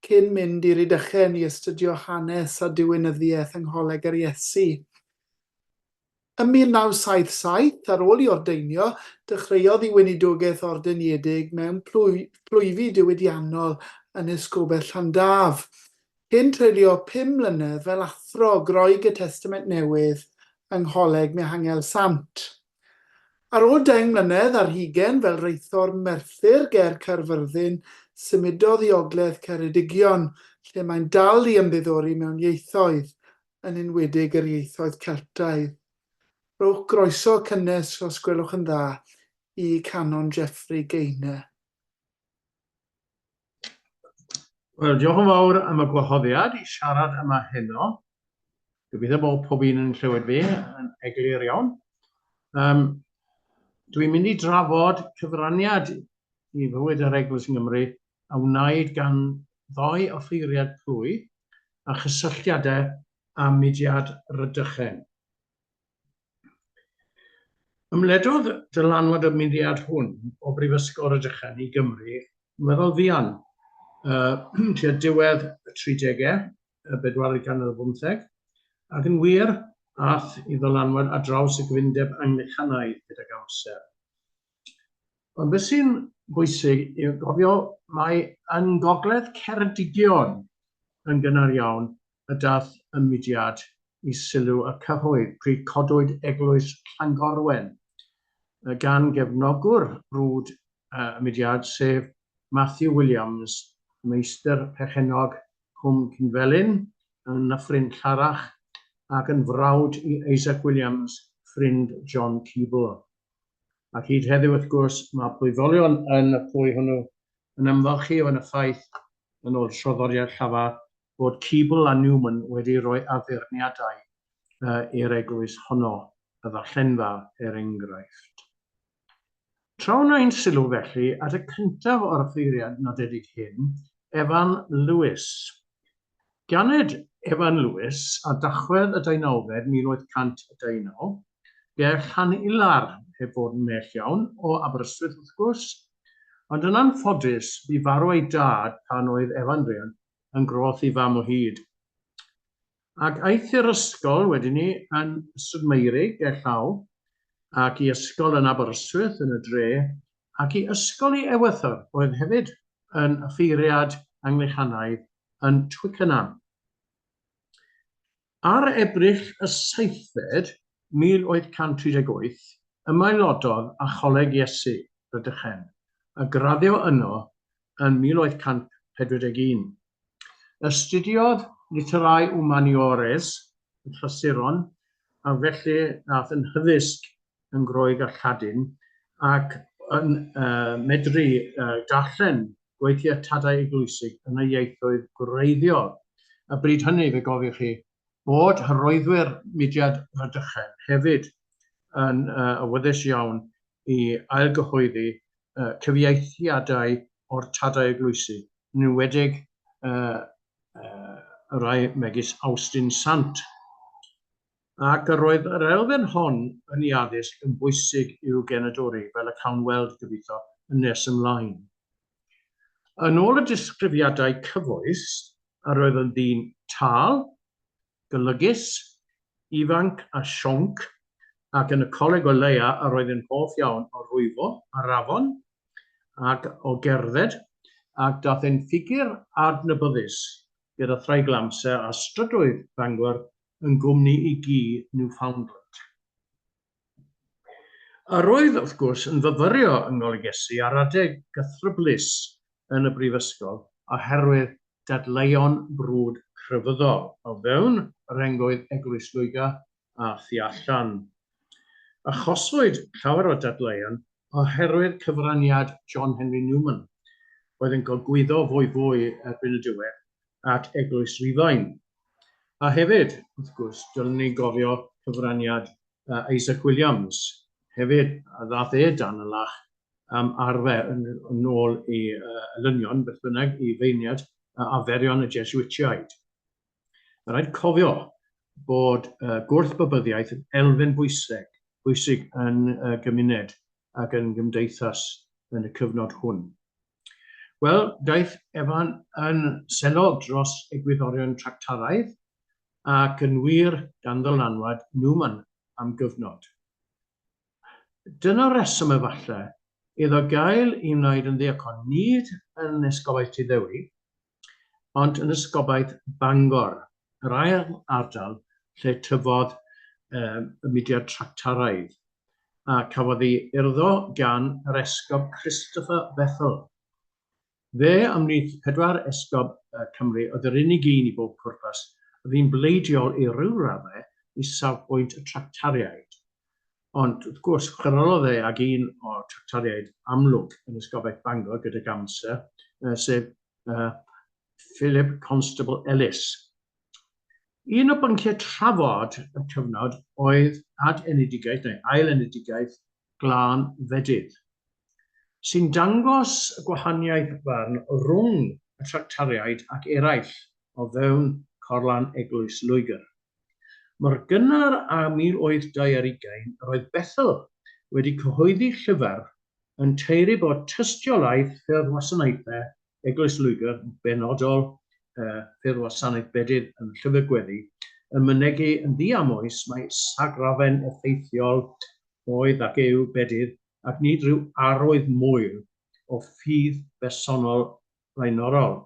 cyn mynd i Rhydychen i astudio hanes a diwinyddiaeth yng Ngholeg yr Iesu. Ym 1977, ar ôl i ordeinio, dechreuodd ei weinidogaeth ordiniedig mewn plwyfi diwydiannol yn Ysgobell Llandaf, cyn treulio 5 mlynedd fel athro Groeg y Testament Newydd yng Ngholeg Mehangel Sant. Ar ôl 10 mlynedd ar hugain fel reithor Merthyr ger Caerfyrddin, symudodd i Ogledd Ceredigion, lle mae'n dal i ymddiddori mewn ieithoedd, yn enwedig yr ieithoedd Celtaidd. Rowch groeso cynnes os gwelwch yn dda i Canon Geoffrey Gaynor. Wel, diolch yn fawr am y gwahoddiad i siarad yma heno. Gobeithio bod pob un yn clywed fi yn eglur iawn. Dwi'n mynd i drafod cyfraniad i fywyd yr Eglwys yng Nghymru a wnaed gan ddoi offeiriad plwy a chysylltiadau a mudiad Rhydychen. Ymledodd dylanwad y mudiad hwn o Brifysgol Rhydychen i Gymru, meddwl fian, tua diwedd y 30au, y 40 ganrif ar 15, Ac yn wir, ath i ddylanwad ar draws y gyfundeb Anglichanaidd gydag amser. Ond beth sy'n bwysig yw gofio mae yn gogledd Ceredigion yn gynnar iawn y dath y mudiad i sylw y cyhoedd pryd codwyd eglwys Llangorwen gan gefnogwr brwd y mudiad sef Matthew Williams, meistr perchenog Cwm Cynfelyn yn Nyffryn Llarach ac yn frawd i Isaac Williams, ffrind John Keble. Ac hyd heddiw wrth gwrs mae plwyfolion yn y pwy hwnnw yn ymfalchu yn y ffaith yn ôl traddodiad llafar bod Keble a Newman wedi rhoi addurniadau i'r eglwys honno, y ddarllenfa enghraifft. Tra wna'n sylw felly at y cyntaf o'r ffeiriad nodedig hyn, Evan Lewis. Ganed Evan Lewis a dachwedd y 19fed 1819, ger Llanilar heb fod yn mell iawn o Aberystwyth wrth gwrs, ond yn anffodus bu farw ei dad pan oedd Evan Rhian yn groth i fam o hyd. Ac aeth i'r ysgol wedyn ni yn Ystod Meirig ger Llaw, ac i ysgol yn Aberystwyth yn y dre, ac i ysgol i Ewythr oedd hefyd yn ffeiriad Anglichanaidd yn Twickenham. Ar Ebrill y 7fed 1838, ymailododd â Choleg Iesu, Rhydychen, a graddio yno yn 1841. Astudiodd Literae Humaniores, y clasuron, a felly nath yn hyddysg yn Groeg a Lladin, ac yn medru darllen gweithiadau eglwysig yn y ieithoedd gwreiddiol. A bryd hynny fe gofiwch chi bod hyrwyddwyr mudiad Rhydychen hefyd yn awyddus iawn i ailgyhoeddi cyfieithiadau o'r tadau eglwysig, yn enwedig y rai megis Austin Sant. Ac yr oedd yr elfen hon yn ei addysg yn bwysig i'w genedori, fel y cawn weld gobeithio yn nes ymlaen. Yn ôl y disgrifiadau cyfoes, yr oedd yn ddyn tal, golygus, ifanc a sionc, ac yn y coleg o leia yr oedd yn hoff iawn o rwyfo ar afon ac o gerdded, ac dath e'n ffigur adnabyddus gyda thraiglamser a strydoedd Bangor yn gwmni i gi Newfoundland. Yr oedd, wrth gwrs, yn fyfyrio yng ngolygesu ar adeg gythryblus yn y brifysgol oherwydd dadleuon brwd crefyddol o fewn yr engoedd Eglwyswr a thu allan. Achoswyd llawer o dadleuon oherwydd cyfraniad John Henry Newman, oedd yn gogwyddo fwy erbyn y diwedd at Eglwys Rhufain. A hefyd, wrth gwrs, dylwn ni gofio cyfraniad Isaac Williams. Hefyd, a ddath dan y lach arfer yn ôl i elynion, beth bynnag, i feiniad arferion y Jesuitiaid. Rhaid cofio bod gwrthbybyddiaeth yn elfen bwysig yn gymuned ac yn gymdeithas yn y cyfnod hwn. Wel, daeth Evan yn seno dros egwyddorion tractaraidd ac yn wir gan ddylanwad Newman am gyfnod. Dyna reswm efallai iddo gael i wneud yn ddiacon nid yn Esgobaeth Tyddewi, ond yn Esgobaeth Bangor, yr ail ardal lle tyfodd y mudiad tractaraidd, a cafodd ei urddo gan yr esgob Christopher Bethel. Fe ymhlith 4 esgob Cymru oedd yr unig un i bob pwrpas, oedd hi'n bleidiol i ryw raddau i safbwynt y tractariaid. Ond wrth gwrs, chwaraeodd ag un o tractariaid amlwg yn Esgobaeth Bangor gydag amser, sef Philip Constable Ellis. Un o bynciau trafod y cyfnod oedd ail-enedigaeth Glân Fedydd, sy'n dangos y gwahaniaeth barn rhwng y tractariaid ac eraill o fewn corlan Eglwys Loegr. Mor gynnar a 1820, roedd Bethel wedi cyhoeddi llyfr yn teiri bod tystiolaeth ffyrdd wasanaethau Eglwys Loegr, benodol ffyrdd wasanaeth bedydd yn Llyfr Gweddi, yn mynegu yn ddiamwys mae sagrafen effeithiol oedd ac yw bedydd ac nid rhyw arwydd mwyl o ffydd bersonol flaenorol.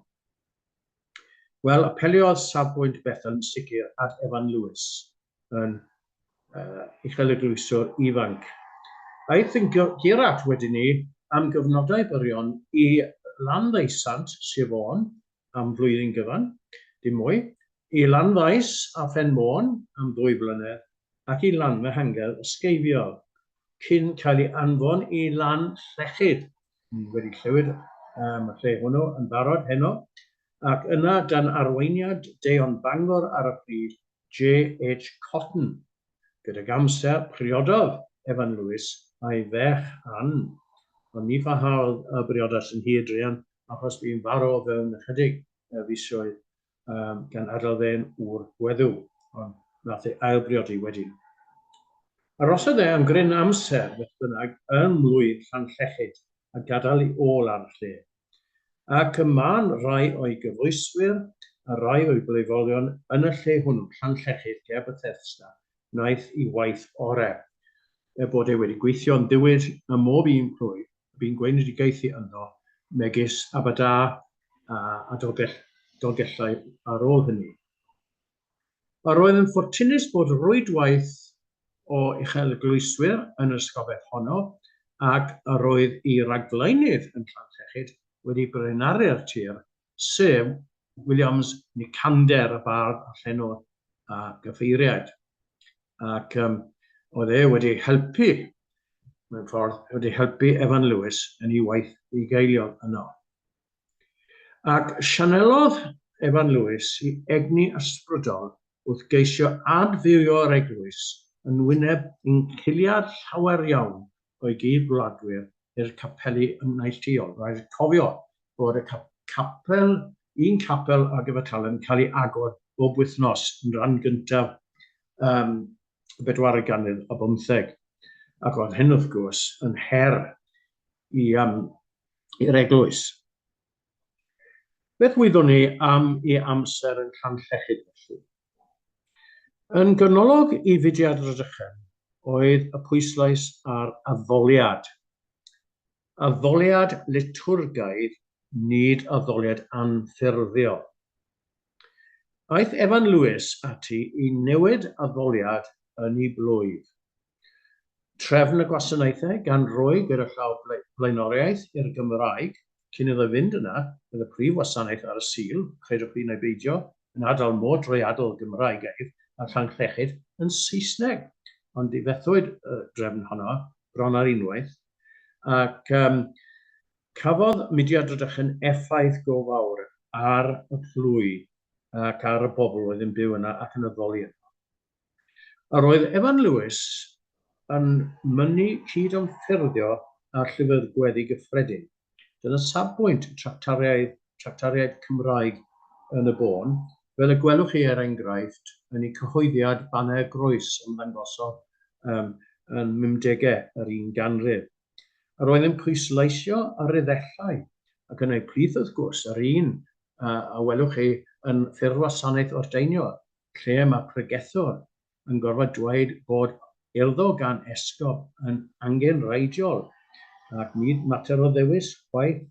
Wel, apeliodd safbwynt Bethel yn sicr at Evan Lewis yn Uchel Eglwyswr ifanc. Aeth yn gyrat wedyn ni am gyfnodau byrion i Landdeisant Sir Fôn am flwyddyn gyfan, dim mwy, i Landdeis a Phen Môn am 2 blynedd, ac i Lan Mehangel ysgeifio, cyn cael ei anfon i Lan Llechyd. Wedi clywed y lle hwnnw yn barod heno, ac yna dan arweiniad Deion Bangor ar y pryd, J.H. Cotton, gydag amser priododd Evan Lewis a'i fech Ann. Ond ni phahaodd y briodas yn Hydrien, achos bu'n farw fewn ychydig fisoedd gan adael fe'n o'r weddw, ond nath ei ailbriodi wedyn. Arhosodd e am gryn amser beth bynnag yn mlwydd Llanllechyd a gadael ei ôl ar lle. Ac yma'n rai o'i gyfleuswyr a rai o'i bleifolion yn y lle hwnnw, Llanllechyd, ger Bethesda, wnaeth ei waith orau. Bod e wedi gweithio'n dywyd ym mob un plwyf, bu'n gweinedigaethu ynddo, megis Abada a Dolgellau ar ôl hynny. A roedd yn ffortunus bod rwydwaith o Uchel Eglwyswr yn ysgofedd honno, ac roedd ei ragflaenydd yn Llanllechyd wedi brenaru'r tir, sef Williams Nicander y bardd a llenor gyffeiriad. Ac oedd e wedi helpu, mewn ffordd, wedi helpu Evan Lewis yn ei waith ei geiliol yno. Ac sianelodd Evan Lewis i egni ysbrydol wrth geisio adfywio'r eglwys yn wyneb yn ciliad llawer iawn o'i gyd-gwladwyr i'r capeli ymneilltuol. Rhaid cofio bod y un capel a gyfartalon yn cael ei agor bob wythnos yn rhan gyntaf 4 ganrif a 15. Ac oedd hyn wrth gwrs yn her i'r eglwys. Beth wyddwn ni am ei amser yn Llanllechyd felly? Yn gynolog i fudiad Rhydychen oedd y pwyslais ar addoliad. Addoliad liturgaidd, nid addoliad anffurfio. Aeth Evan Lewis ati i newid addoliad yn ei blwyf. Trefn y gwasanaethau gan roi gyda llaw blaenoriaeth i'r Gymraeg, cyn iddo fynd yna, bydd y prif wasanaeth ar y Sul, chedwch chi neu beidio, yn adael mod dreiadol Gymraegaidd a Llanllechyd yn Saesneg. Ond difethwyd y drefn honno bron ar unwaith, ac cafodd mudiad Rhydychen effaith go fawr ar y plwy ac ar y bobl oedd yn byw yna ac yn addoli yno. A roedd Evan Lewis yn mynnu cyd-ymffurfio ar llyfr gweddi gyffredin. Dyna safbwynt tractariaid Cymraeg yn y bôn, fel y gwelwch chi enghraifft yn ei cyhoeddiad Banner Groes ymddangosodd yn 50au yr 1 ganrif. A roedd yn pwysleisio ar ddilleddellau, ac yn ei plith wrth gwrs yr un a welwch chi yn ffurf wasanaeth ordeinio, lle mae pregethwr yn gorfod dweud bod urddo gan esgob yn angenreidiol ac nid mater o ddewis chwaith.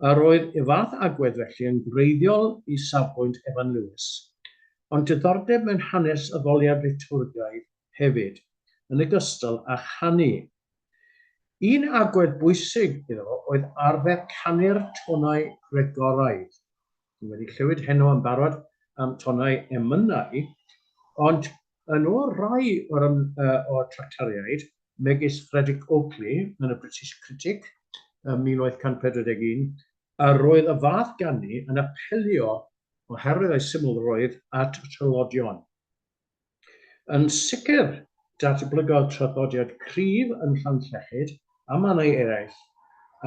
A roedd y fath agwedd felly yn greiddiol i safbwynt Evan Lewis, ond diddordeb mewn hanes addoliad liturgaidd hefyd, yn ogystal â chanu. Un agwedd bwysig iddo oedd arfer canu'r tonau Gregoraidd. Ni wedi clywed heno yn barod am tonau emynau, ond yn o'r rai o'r tractariaid, megis Frederick Oakley yn y British Critic 1841, a roedd y fath ganu yn apelio oherwydd ei symlrwydd at trylodion. Yn sicr, datblygodd traddodiad cryf yn Llanllechyd a mannau eraill,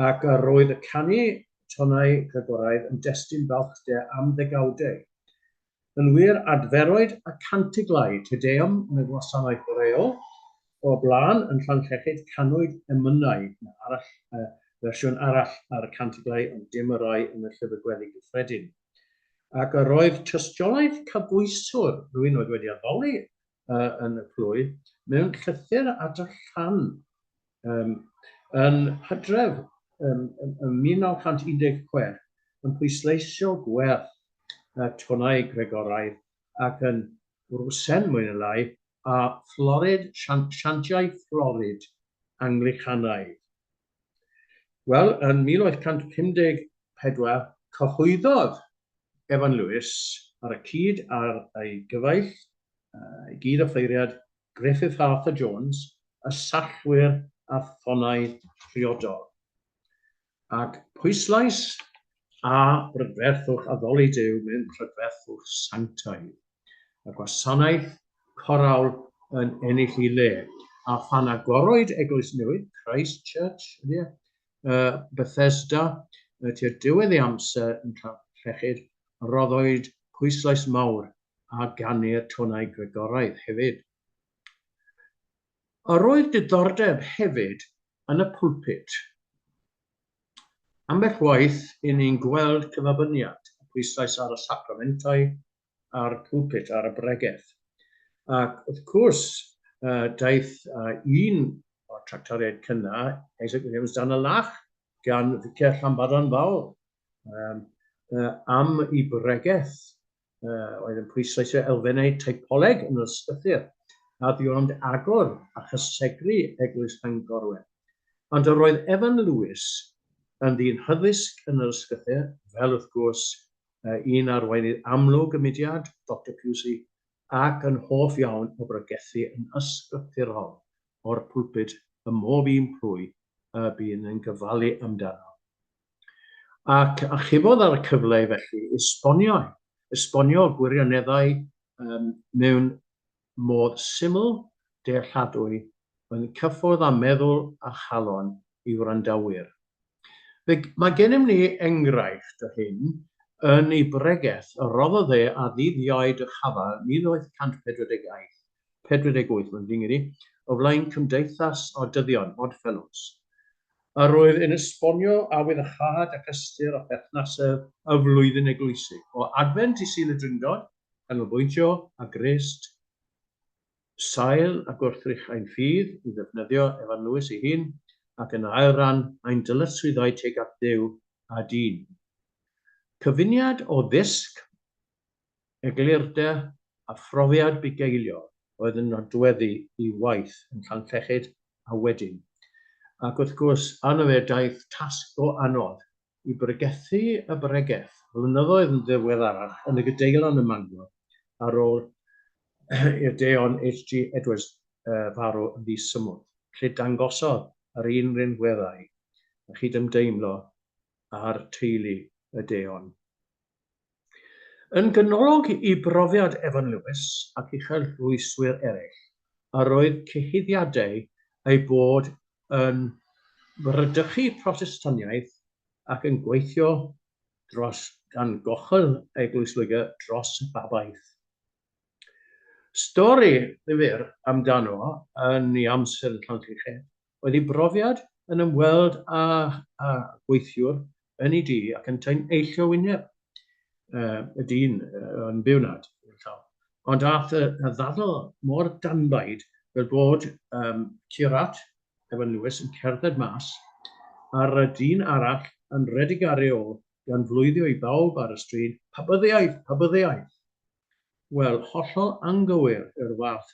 ac roedd y canu tonau Gregoraidd yn destun balchder am ddegawdau. Yn wir, adferoedd a cantiglau Te Deum yn y gwasanaeth reol, o blaen yn Llanllechyd canwyd emynau, fersiwn arall ar y cantiglau, ond dim y rai yn y llyfr gweddi gyffredin. Ac yr oedd tystiolaeth cybwyswr, rhywun oedd wedi addoli yn y plwy, mewn llythyr at y llan yn Hydref yn 1916 yn pwysleisio gwerth tonau Gregoraidd ac yn wrsen mwy neu lai a siantiau Florid Anglichanaidd. Wel, yn 1854, cyhoeddodd Evan Lewis ar y cyd ar ei gyfaill, ei gyd offeiriad Griffith Arthur Jones, y sallwyr a thonau priodol. Ac pwyslais a brydferthwch addoli Duw mewn prydferthwch sanctaidd. A gwasanaeth corawl yn ennill ei le. A phan agorwyd Eglwys Newydd, Christ Church, Bethesda, tua diwedd ei amser yn Llechyd, roddwyd pwyslais mawr a gannu'r tonau Gregoraidd hefyd. Yr oedd diddordeb hefyd yn y pwlpit. Ambell waith i ni'n gweld cyfabyniad, pwyslais ar y sacramentau, a'r pwlpit, ar y bregeth. Ac wrth gwrs, daeth un o'r tractoriaid cynnar, Isaac Williams dan y lach, gan Vicar Llanbadarn Fawr, am ei bregeth, oedd yn pwysleisio elfennau teipoleg yn yr ysbythyr, a ddiwrnod agor a chysegru Eglwys Llangorwen. Ond yr oedd Evan Lewis yn ddyn hyddysg yn yr ysbythyr, fel wrth gwrs un arweinydd amlwg y mudiad, Dr Pusey, ac yn hoff iawn o bregethu yn ysgrythurol o'r pwlpit ym mob un plwy bu'n yn gyfalu amdano. Ac achubodd ar y cyfle felly esbonio gwirioneddau mewn modd syml, dealladwy, yn cyffwrdd â meddwl a chalon i wrandawyr. Mae gennym ni enghraifft o hyn yn ei bregeth y roddodd a ddydd Iau y Chafal 1848, mae'n ddyn i, o flaen Cymdeithas o Dyddion, Oddfellows. A roedd yn esbonio awyddachad ac ystyr o berthnasau y flwyddyn eglwysig, o Advent i Sul y Dryngdod, canolbwyntio a grist, sail a gwrthrychau'n ffydd i ddefnyddio Evan Lewis ei hun, ac yn ail ran ein dyletswyddau tuag at Dduw a dyn. Cyfuniad o ddisg, eglurder a phrofiad bugeilio oedd yn nodweddu i waith yn Llanllechyd a wedyn. Ac wrth gwrs, arno fe daeth tasg o anodd i bregethu y bregeth flynyddoedd yn ddiweddarach yn y Gadeilon y Mangor ar ôl i'r deon H.G. Edwards farw yn ddisymwdd, lle dangosodd yr un rinweddau a chydymdeimlo ar teulu y deon. Yn gynolog i brofiad Evan Lewis ac uchel rwyswyr eraill, a roedd cyhuddiadau ei bod yn brydychu protestaniaeth ac yn gweithio gan gochel eglwyswr dros y babaeth. Stori ddifyr amdano yn ei amser yn Llanllechyd oedd ei brofiad yn ymweld â gweithiwr yn ei dŷ ac yn ta'n eillio wyneb y dyn yn bywnad. Ond ath y ddadl mor danbaid fel bod curat Evan Lewis yn cerdded mas a'r dyn arall yn redig ar ei ôl gan flwyddio i bawb ar y stryd, pa byddiaeth. Wel, hollol angywir yw'r fath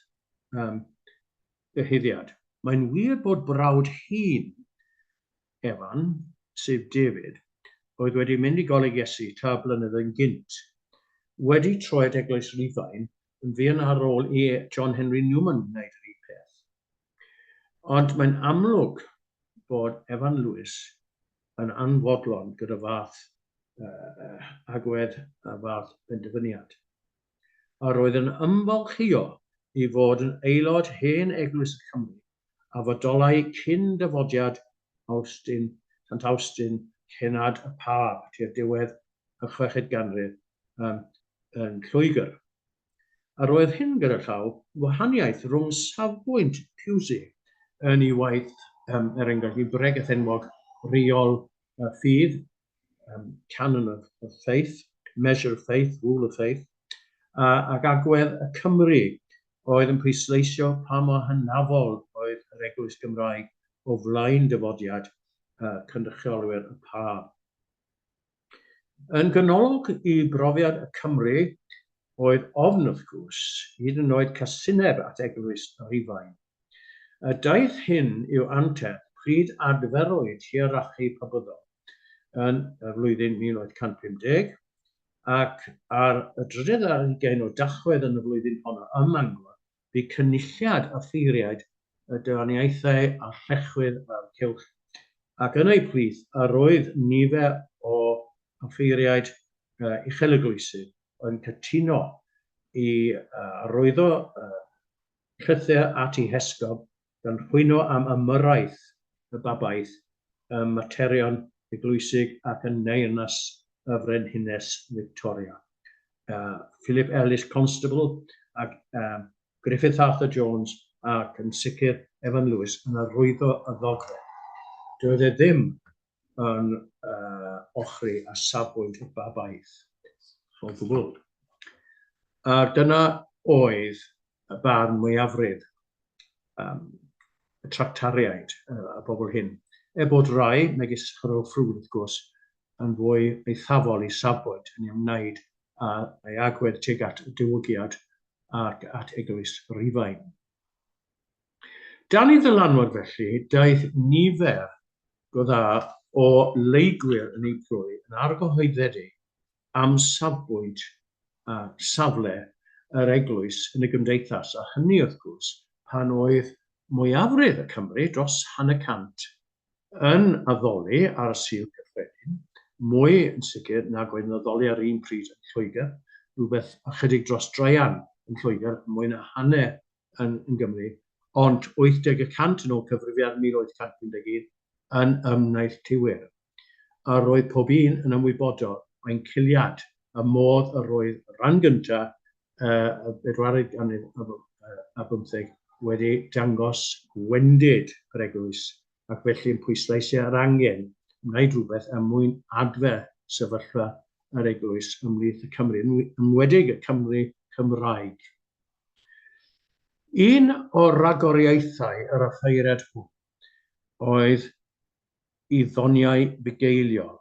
gyhuddiad. Mae'n wir bod brawd hŷn Evan, sef David, oedd wedi mynd i goleg Iesu tra blynedd yn gynt, wedi troi at Eglwys Rhidian yn fuan ar ôl i John Henry Newman wneud yr un peth. Ond mae'n amlwg bod Evan Lewis yn anfodlon gyda fath agwedd a fath benderfyniad. A roedd yn ymfalchio i fod yn aelod hen Eglwys y Cymru a fodolau cyn dyfodiad Sant Austin cenad y Pab tua'r diwedd y 6eg ganrif yn Lloegr. A roedd hyn gyda llaw wahaniaeth rhwng safbwynt Pusey yn ei waith enghraifft i bregeth enwog reol ffydd, Canon of Faith, Measure of Faith, Rule of Faith, ac agwedd y Cymru oedd yn pwysleisio pa mor hynafol oedd yr Eglwys Gymraeg o flaen dyfodiad cynrychiolwyr y Pab. Yn ganolog i brofiad y Cymru, oedd ofn wrth gwrs, hyd yn oed casineb at Eglwys Rhufain. Y daith hyn yw anteb pryd adferwyd hierarchu pabyddol yn y flwyddyn 1850, ac ar y 30 o Dachwedd yn y flwyddyn honno ym Mangor, bu cynulliad a ffeiriaid y dyraniaethau a llechwydd a'r cylch. Ac yn ei plith, yr oedd nifer o ffeiriaid Uchel Eglwysig yn cytuno i arwyddo llythyr at ei hesgob gan chwyno am ymyraeth y babaeth materion eglwysig ac yn neyrnas y Frenhines Victoria. Philip Ellis Constable ac Griffith Arthur Jones ac yn sicr Evan Lewis yn arwyddo y ddogfen. Doedd e ddim yn ochri a safbwynt y babaeth o gwbl. A dyna oedd y barn mwyafrif y tractariaid y bobl hyn. Bod rai, megis Chyrwyr Ffrwd wrth gwrs, yn fwy eithafol i safbwynt yn ymwneud â'i agwedd tuag at y diwygiad ac at Eglwys Rhufain. Dan i ddylanwad felly, daeth nifer go dda o leigwyr yn ei plwy yn argyhoeddedig am safbwynt safle yr eglwys yn y gymdeithas, a hynny wrth gwrs pan oedd mwyafrif y Cymru dros 100 yn addoli ar y Sul Cyffredin, mwy yn sicr nag oedd yn addoli ar un pryd yn Lloegr, rhywbeth ychydig dros dreian yn Lloegr, mwy na hanner yn Gymru, ond 80% yn ôl cyfrifiad 1851 yn ymwneud Triwyr. A roedd pob un yn ymwybodol mae'n ciliad y modd yr oedd rhan gyntaf y 40 ganrif a 15 wedi dangos gwendid yr eglwys, ac felly yn pwysleisio yr angen wneud rhywbeth am mwyn adfer sefyllfa yr eglwys ymhlith y Cymru, yn wedig y Cymru Cymraeg. Un o'r ragoriaethau yr ffeiriad hwn oedd i ddoniau bugeiliol.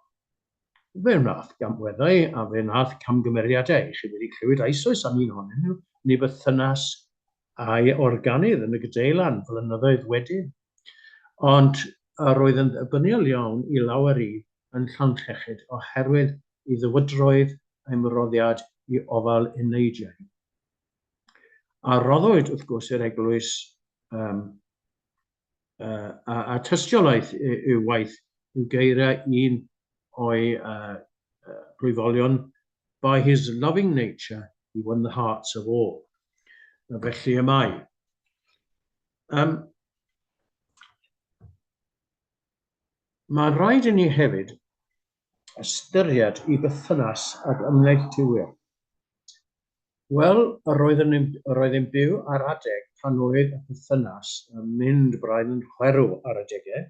Fe wnaeth gamweddau a fe wnaeth camgymeriadau. Chi wedi clywed eisoes am un ohonyn nhw, neu bythynas a'i organydd yn y Gydeilan flynyddoedd wedyn. Ond roedd yn ddibyniol iawn i lawer yn Llanllechyd oherwydd i ddywydroedd a'i myroddiad i ofal uneidiau. A roddwyd wrth gwrs yr eglwys a tystiolaeth yw waith yw geiriau un o'i blwyfolion, by his loving nature he won the hearts of all. A felly y mae. Mae'n rhaid i ni hefyd ystyried i bythynas ag ymwneud Triwyr. Wel, roedd yn byw ar adeg pan oedd y bythynas yn mynd braidd yn chwerw ar adegau,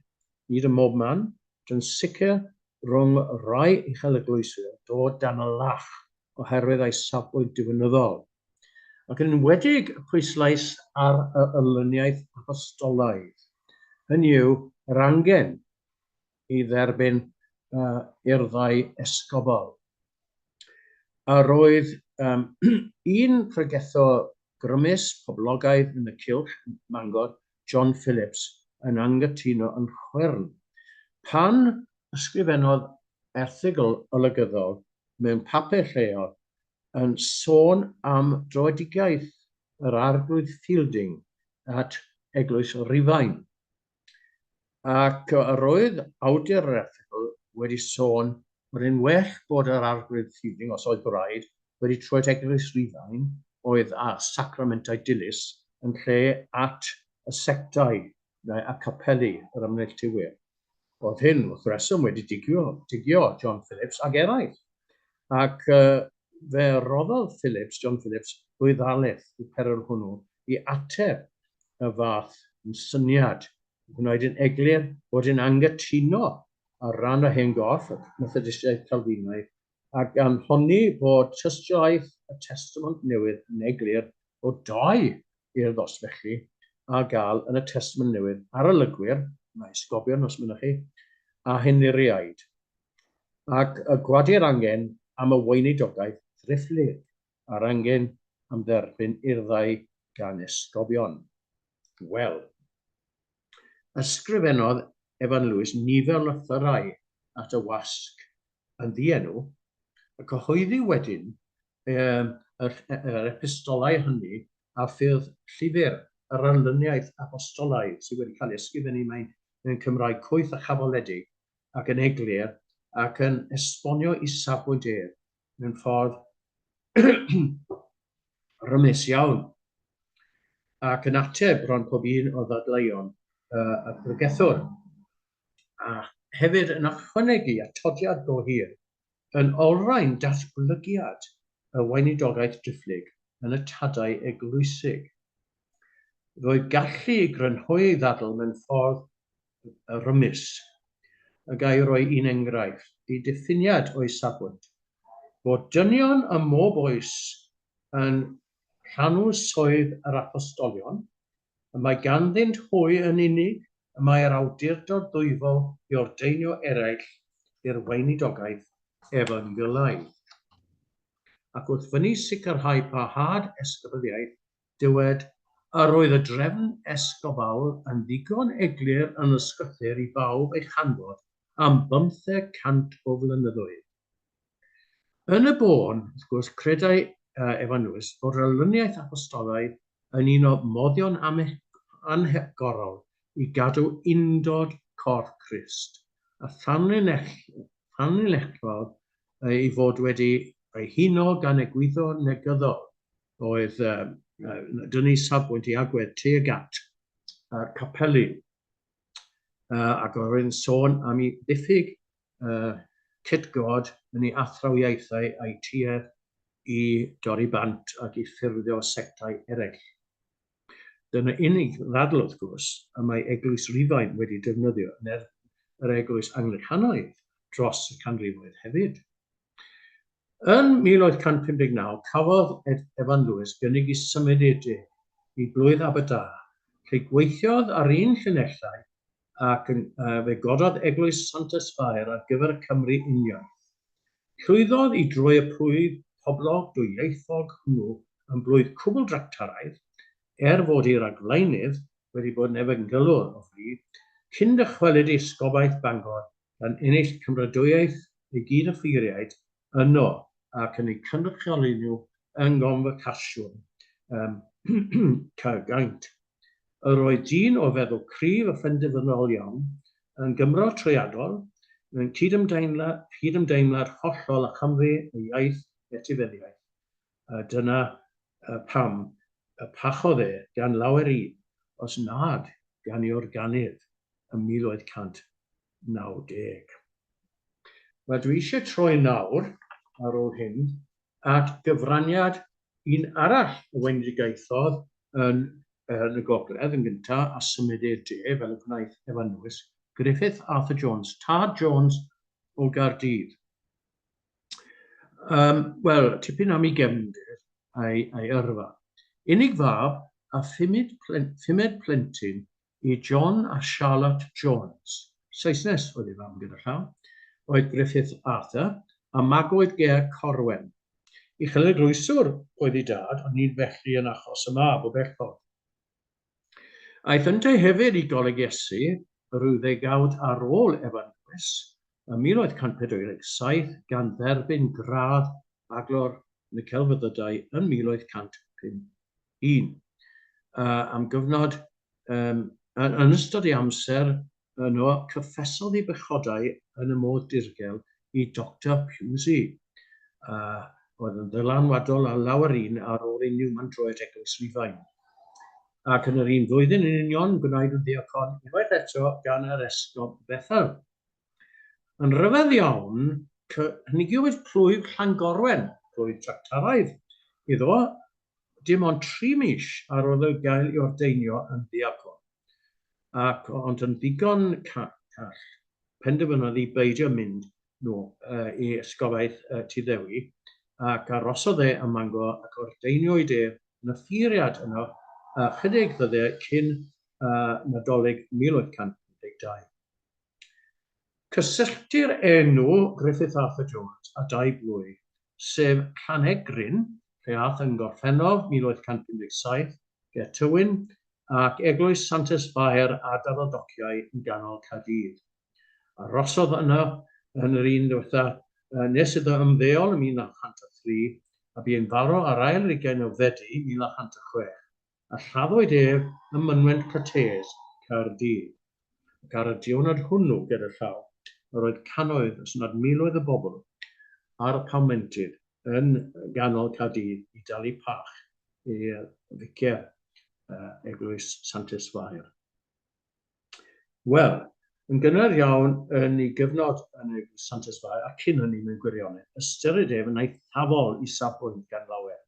nid ym mob man, yn sicr rhwng rai Uchel Eglwyswr dod dan y lach oherwydd ei safbwynt diwynyddol, ac yn enwedig pwyslais ar y olyniaeth apostolaidd. Hynny yw yr angen i dderbyn urddau esgobol. A roedd un pregetho grymus poblogaidd yn y cylch Mangor, John Phillips, yn anghytuno yn chwyrn. Pan ysgrifennodd erthygl olygyddol mewn papur lleol yn sôn am droedigaeth yr arglwydd Fielding at Eglwys Rhufain. Ac roedd awdur yr erthygl wedi sôn bod yn well bod yr arglwydd Fielding, os oedd braidd, wedi troi at Eglwys Rhufain oedd a sacramentau dilys yn lle at y sectau neu a capeli yr ymwneud Triwyr. Oedd hyn wrth reswm wedi digio John Phillips ag eraill. Ac fe roddodd John Phillips, ddalaeth i perwyl hwnnw i ateb y fath yn syniad, gwneud yn eglur bod yn anghytuno ar ran y hen gorff, Methodistiaeth Calfinaidd, ac gan honni bod tystiolaeth y Testament Newydd yn eglur o 2 i'r ddosfelli a gael yn y Testament Newydd ar olygwyr, mae sgobion os mynnwch chi, a heniriaid. Ac y gwadir angen am y weinidogaeth ddifflyg a'r angen am dderbyn urddau gan esgobion. Wel, ysgrifennodd Evan Lewis nifer lythyrau at y wasg yn ddienw, a cyhoeddi wedyn yr epistolau hynny a ffyrdd llyfr yr arlyniaeth apostolaidd sydd wedi cael ei ysgrifennu mewn Cymraeg cwyth a chafoledig ac yn eglur ac yn esbonio i safbwynt mewn ffordd rymus iawn ac yn ateb bron pob un o ddadleuon y pregethwr. A hefyd yn ychwanegu atodiad go hir yn olrhain datblygiad y weinidogaeth drifflyg yn y tadau eglwysig. Roedd gallu grynhoi ei ddadl mewn ffordd rymus. Y gai roi un enghraifft, ei diffiniad o'i safbwynt, bod dynion y mob oes yn rhanw swydd yr apostolion, y mae ganddynt hwy yn unig, y mae'r awdurdod ddwyfol i ordeinio eraill i'r weinidogaeth efangylaidd. Ac wrth fyny sicrhau parhad esgyryddiaeth, dywed a roedd y drefn esgofal yn ddigon eglur yn ysgrythyr i bawb ei chanfod am 500 o flynyddoedd. Yn y bôn, wrth gwrs, credau Evan Lewis bod yr arlyniaeth apostolaidd yn un o moddion anhegorol i gadw undod corff Crist, a thanlinellodd ei fod wedi ei huno gan egwyddor negyddol, oedd dynnu safbwynt i agwedd tuag at capelu, ac oedd yn sôn am ei ddiffyg cydgod yn ei athrawiaethau a'i tuedd i dorri bant ac i ffurfio sectau eraill. Dyna unig ddadl, wrth gwrs, y mae Eglwys Rhidian wedi defnyddio yn yr Eglwys Anglicanaidd dros y canrifoedd hefyd. Yn 1859, cafodd Evan Lewis gynnig i symudiadau i blwydd Aberdâr, lle gweithiodd ar un llinellau ac fe gododd Eglwys Santes Fair ar gyfer y Cymru union. Llwyddodd i droi y plwyf poblog dwyieithog hwnnw yn blwydd cwbl dractaraidd, fod i'r ragleinydd wedi bod yn efengylwr o fryd, cyn dychwelyd i Esgobaeth Bangor gan ennill cymrydwyaeth ei gyd-offeiriaid yno ac yn ei cynrychioli nhw yng Nghonfocasiwn Caergaint. Yr oedd dyn o feddwl cryf a phenderfynol iawn yn Gymro trwyadol, yn cydymdeimlad hollol a Chymru y iaith etifeddiaeth. Dyna pam y pachodd gan lawer os nad gan ei organydd ym 1890. Wel, dwi eisiau troi nawr ar ôl hyn at gyfraniad un arall y wendigaethodd yn y gogledd yn gyntaf a symudiad de fel y gwnaeth Evan Lewis, Griffith Arthur Jones, Tad Jones o Gaerdydd. Wel, tipyn am ei gefndir a'i yrfa. Unig fab a phumed plentyn i John a Charlotte Jones, Saesnes oedd ei fam gyda llaw, oedd Griffith Arthur a magwyd Ger Corwen. Uchel oedd ei dad, ond nid felly yn achos y mab o bellod. Aeth yntau hefyd i Goleg Iesu rhyw ddegawd ar ôl Evan Lewis ym 1847 gan dderbyn gradd aglor yn y celfyddydau yn 1851. Am gyfnod yn ystod ei amser yno cyffesodd ei bechodau yn y modd dirgel i Dr. Pusey. Oedd yn ddylanwadol a lawer un ar ôl ei niwmandroed Eglwys Rhidian. Ac yn yr un flwyddyn yn union gwnaed yn ddiacon unwaith eto gan yr esgob Bethel. Yn rhyfedd iawn, cynigiwyd plwyf Llangorwen, plwyf tractaraidd, iddo dim ond 3 mis ar ôl ei gael ei ordeinio yn ddiacon. Ond yn ddigon call penderfynodd i beidio mynd i ysgobaeth Tuddewi, ac arhosodd e ym Mangor ac ordeiniwyd e yn y ffeiriad yno chydig ddyddiau cyn Nadolig 1812. Cysylltir enw Griffith Arthur Jones a dau blwy, sef Llanegrin, lle ath yn Gorffennaf 1857, ge Tywyn, ac Eglwys Santes Fair a Darodociau yn ganol Caerdydd. Arhosodd yno yn yr un diwetha nes iddo ymddeol yn 1903 a bu'n farw ar ail 20 o Fedi 1906 a lladdwyd ef ym mynwent Prytes, Caerdydd. Ac ar y diwrnod hwnnw gyda llaw, yr oedd cannoedd os nad miloedd o bobl ar y palmentydd yn ganol Caerdydd i dalu pach i'r vicer Eglwys Santes Fair. Wel, yn gynnar iawn yn ei gyfnod yn Eglwys Santes Fair a cyn hynny mewn gwirionedd, ystyried ef yn eithafol i safbwynt gan lawer.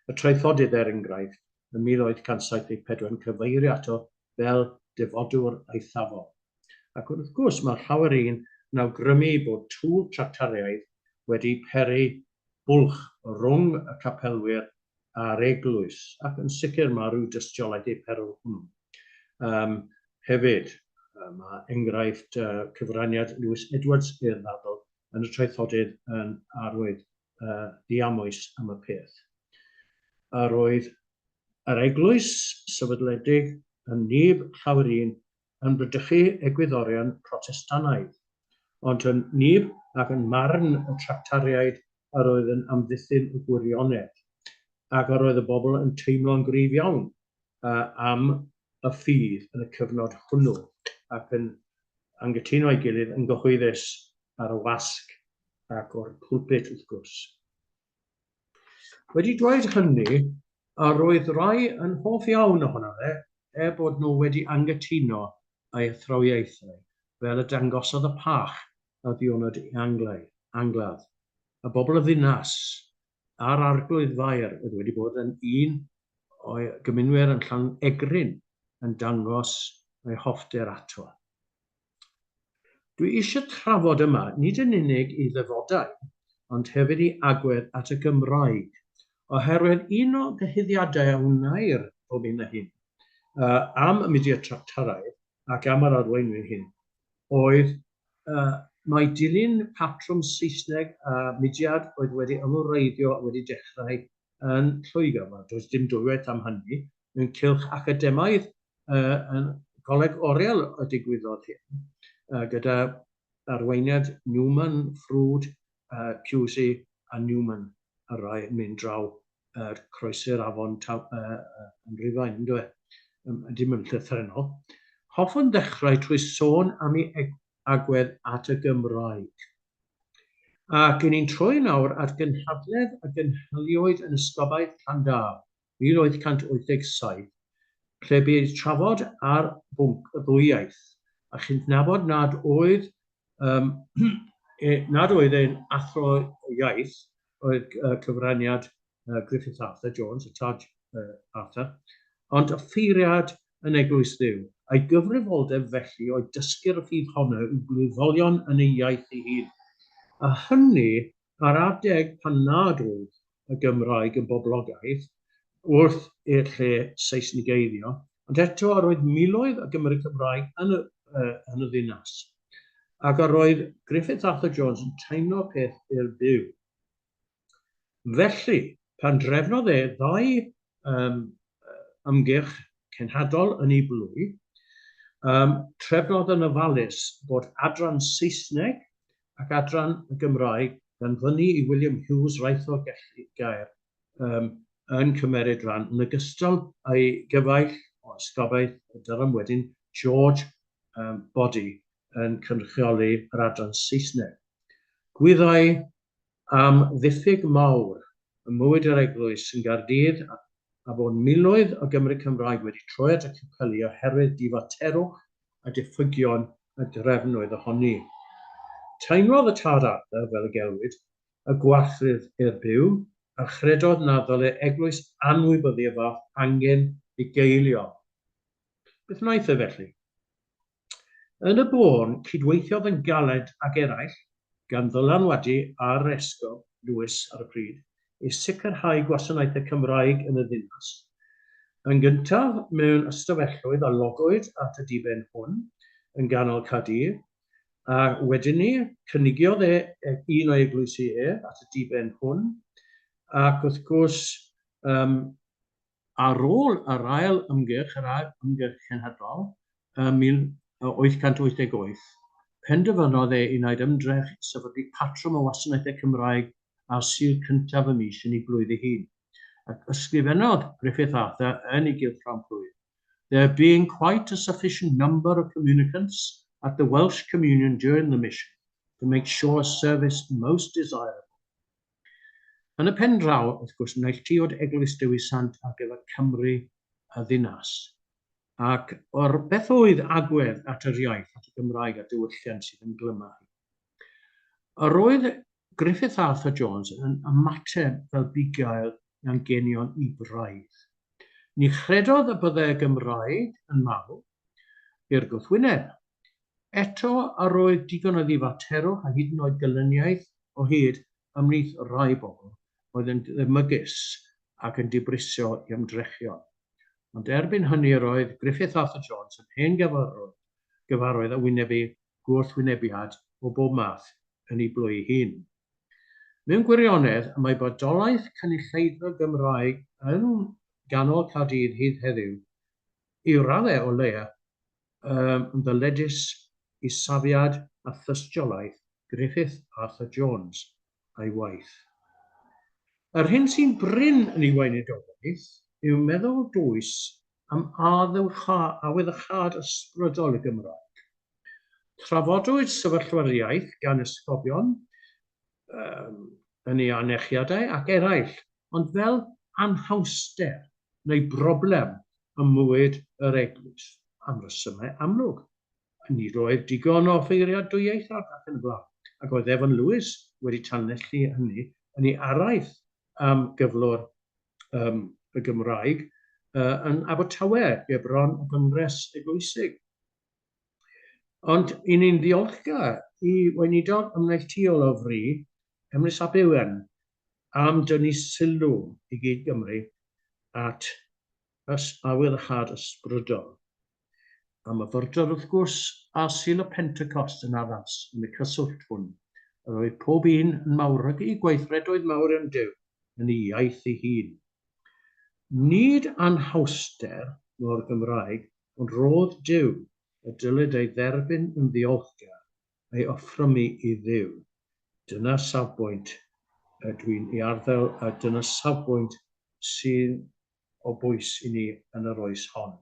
Y traethodydd enghraifft yn 1874 yn cyfeirio ato fel defodwr eithafol. Ac wrth gwrs mae'r llawer un yn awgrymu bod tŵr tractariaeth wedi peri bwlch rhwng y capelwyr a'r eglwys, ac yn sicr mae rhyw dystiolaeth ei perwl hwnnw. Hefyd, mae enghraifft cyfraniad Lewis Edwards i'r ddadl yn y traethodydd yn arwydd diamwys am y peth. Ar oedd yr eglwys sefydledig yn nib llawer un yn brydychu egwyddorion Protestanaidd, ond yn nib ac yn marn y tractariaid ar oedd yn amddiffyn y gwirionedd, ac ar oedd y bobl yn teimlo'n gryf iawn am y ffydd yn y cyfnod hwnnw, ac yn anghytuno ei gilydd yn gyhoeddus ar y wasg ac o'r pwlpit wrth gwrs. Wedi dweud hynny, a roedd rai yn hoff iawn ohono fe, bod nhw wedi anghytuno a'i athrawiaethau, fel y dangosodd y pach a ddiwrnod angladd. Y bobl y ddinas a'r arglwydd fair wedi bod yn un o'i gymunwyr yn Llanegrin yn dangos ei hoffter ato. Dwi eisiau trafod yma nid yn unig i ddyfodau, ond hefyd i agwedd at y Gymraeg, oherwydd un o gyhuddiadau a wnair o hyn a hyn am y mudiad tractaraidd ac am yr arweinwyr hyn oedd mae dilyn patrwm Saesneg a mudiad oedd wedi ymwreiddio a wedi dechrau yn Lloegr. Does dim dwywaith am hynny. Mewn cylch academaidd yn Coleg Oriel y digwyddodd hyn, gyda arweiniad Newman, Ffrwd, Pusey a Newman a rai yn mynd draw croesi'r afon yn Rhufain, dim yn llythrenol. Hoffwn ddechrau trwy sôn am ei agwedd at y Gymraeg. Ac yn ni'n troi nawr at gynhadledd a gynhaliwyd yn ysgobaeth Llandaf 1887, lle bydd trafod ar bwnc y ddwy iaith, a chi'n nabod nad oedd ein athro iaith, oedd cyfraniad Griffith Arthur Jones, y Taj Arthur, ond y ffeiriad yn Eglwys Dduw. A'i gyfrifoldeb felly oedd dysgu'r ffydd honno yw gwyddolion yn ei iaith ei hun. A hynny ar adeg pan nad oedd y Gymraeg yn boblogaidd wrth i'r lle Saesnigeiddio, ond eto ar oedd miloedd o Gymru Cymraeg yn y ddinas. Ac ar oedd Griffith Arthur Jones yn teimlo peth i'r byw. Felly, pan drefnodd e ddau ymgyrch cenhadol yn ei blwy, trefnodd yn ofalus bod adran Saesneg ac adran y Gymraeg gan ddynu i William Hughes raith o gair yn cymeryd rhan yn ogystal â'i gyfaill o ysgobaeth y dyrym wedyn George Body yn cynrychioli yr adran Saesneg. Gwyddai am ddiffyg mawr y mywyd yr eglwys yn Gaerdydd a bod miloedd o Gymru Cymraeg wedi troi at y capeli oherwydd difaterwch a diffygion y drefnwydd ohoni. Teimlodd y Tad Arthur fel y gelwyd y gwarthydd i'r byw a chredodd na ddylai eglwys anwybyddu y fath angen ei geilio. Beth wnaeth e felly? Yn y bôn, cydweithiodd yn galed ag eraill gan ddylanwadu ar esgob Lewis ar y pryd i sicrhau gwasanaethau Cymraeg yn y ddinas. Yn gyntaf, mewn ystafelloedd a logwyd at y diben hwn yn ganol Caerdydd, a wedyn ni, cynigiodd un o'i eglwysi at y diben hwn, ac wrth gwrs, ar ôl yr ail ymgyrch, cenhedlol, 1888, penderfynodd i wneud ymdrech i sefydlu patrwm o wasanaethau Cymraeg ar Sul cyntaf y mis yn ei blwyddyn hun. Ac ysgrifennodd Griffith Arthur yn ei gylchgrawn plwyf. There being quite a sufficient number of communicants at the Welsh Communion during the mission to make sure service most desirable. Yn y pen draw, wrth gwrs, neilltuod Eglwys Dewisant ar gyfer Cymru a ddinas. Ac o'r beth oedd agwedd at yr iaith, at y Gymraeg a diwylliant sydd yn glymau. Yr oedd Griffith Arthur Jones yn ymateb fel bugail gan genion i braidd. Ni chredodd y byddai y Gymraeg yn mawr i'r gwrthwyneb. Eto ar oedd digon o ddifaterwch a hyd yn oed gylyniaeth o hyd ymhlith rai bobl oedd yn ddymygus ac yn dibrisio i ymdrechion. Ond erbyn hynny roedd Griffith Arthur Jones yn hen gyfarwydd a wynebu gwrthwynebiad o bob math yn ei blwy hun. Mewn gwirionedd, mae bodolaeth cynulleidfa Gymraeg yn ganol Caerdydd hyd heddiw i raddau o leia yn ddyledus i safiad a thystiolaeth Griffith Arthur Jones a'i waith. Yr hyn sy'n bryn yn ei weinidogaeth yw meddwl dwys am awyddachad ysbrydol y Gymraeg. Trafodwyd sefyllfariaeth gan ysgobion yn ei anechiadau ac eraill, ond fel anhawster neu broblem ym mywyd yr eglwys am resymau amlwg. Nid oedd digon o ffeiriadwyiaeth ac yn y blaen, ac oedd Evan Lewis wedi tanellu hynny yn ei araith am gyflwr y Gymraeg yn Abertawe, gebron y Gyngres Eglwysig. Ond i ni'n ddiolchgar i weinidog ymneilltuol o fri, Emrys ap Iwan, am dynnu sylw i gyd Gymru at awyddachad ysbrydol. A myfyrdod wrth gwrs a Sul y Pentecost yn addas yn y cyswllt hwn. Yr oedd pob un yn mawrygu i gweithredoedd mawr yn Duw yn ei iaith ei hun. Nid anhawster o'r Gymraeg, ond rodd Duw y dylid ei dderbyn yn ddiolchgar a'i offrymu i Dduw. Dyna safbwynt dwi'n ei arddel a dyna safbwynt sy'n o bwys i ni yn yr oes hon.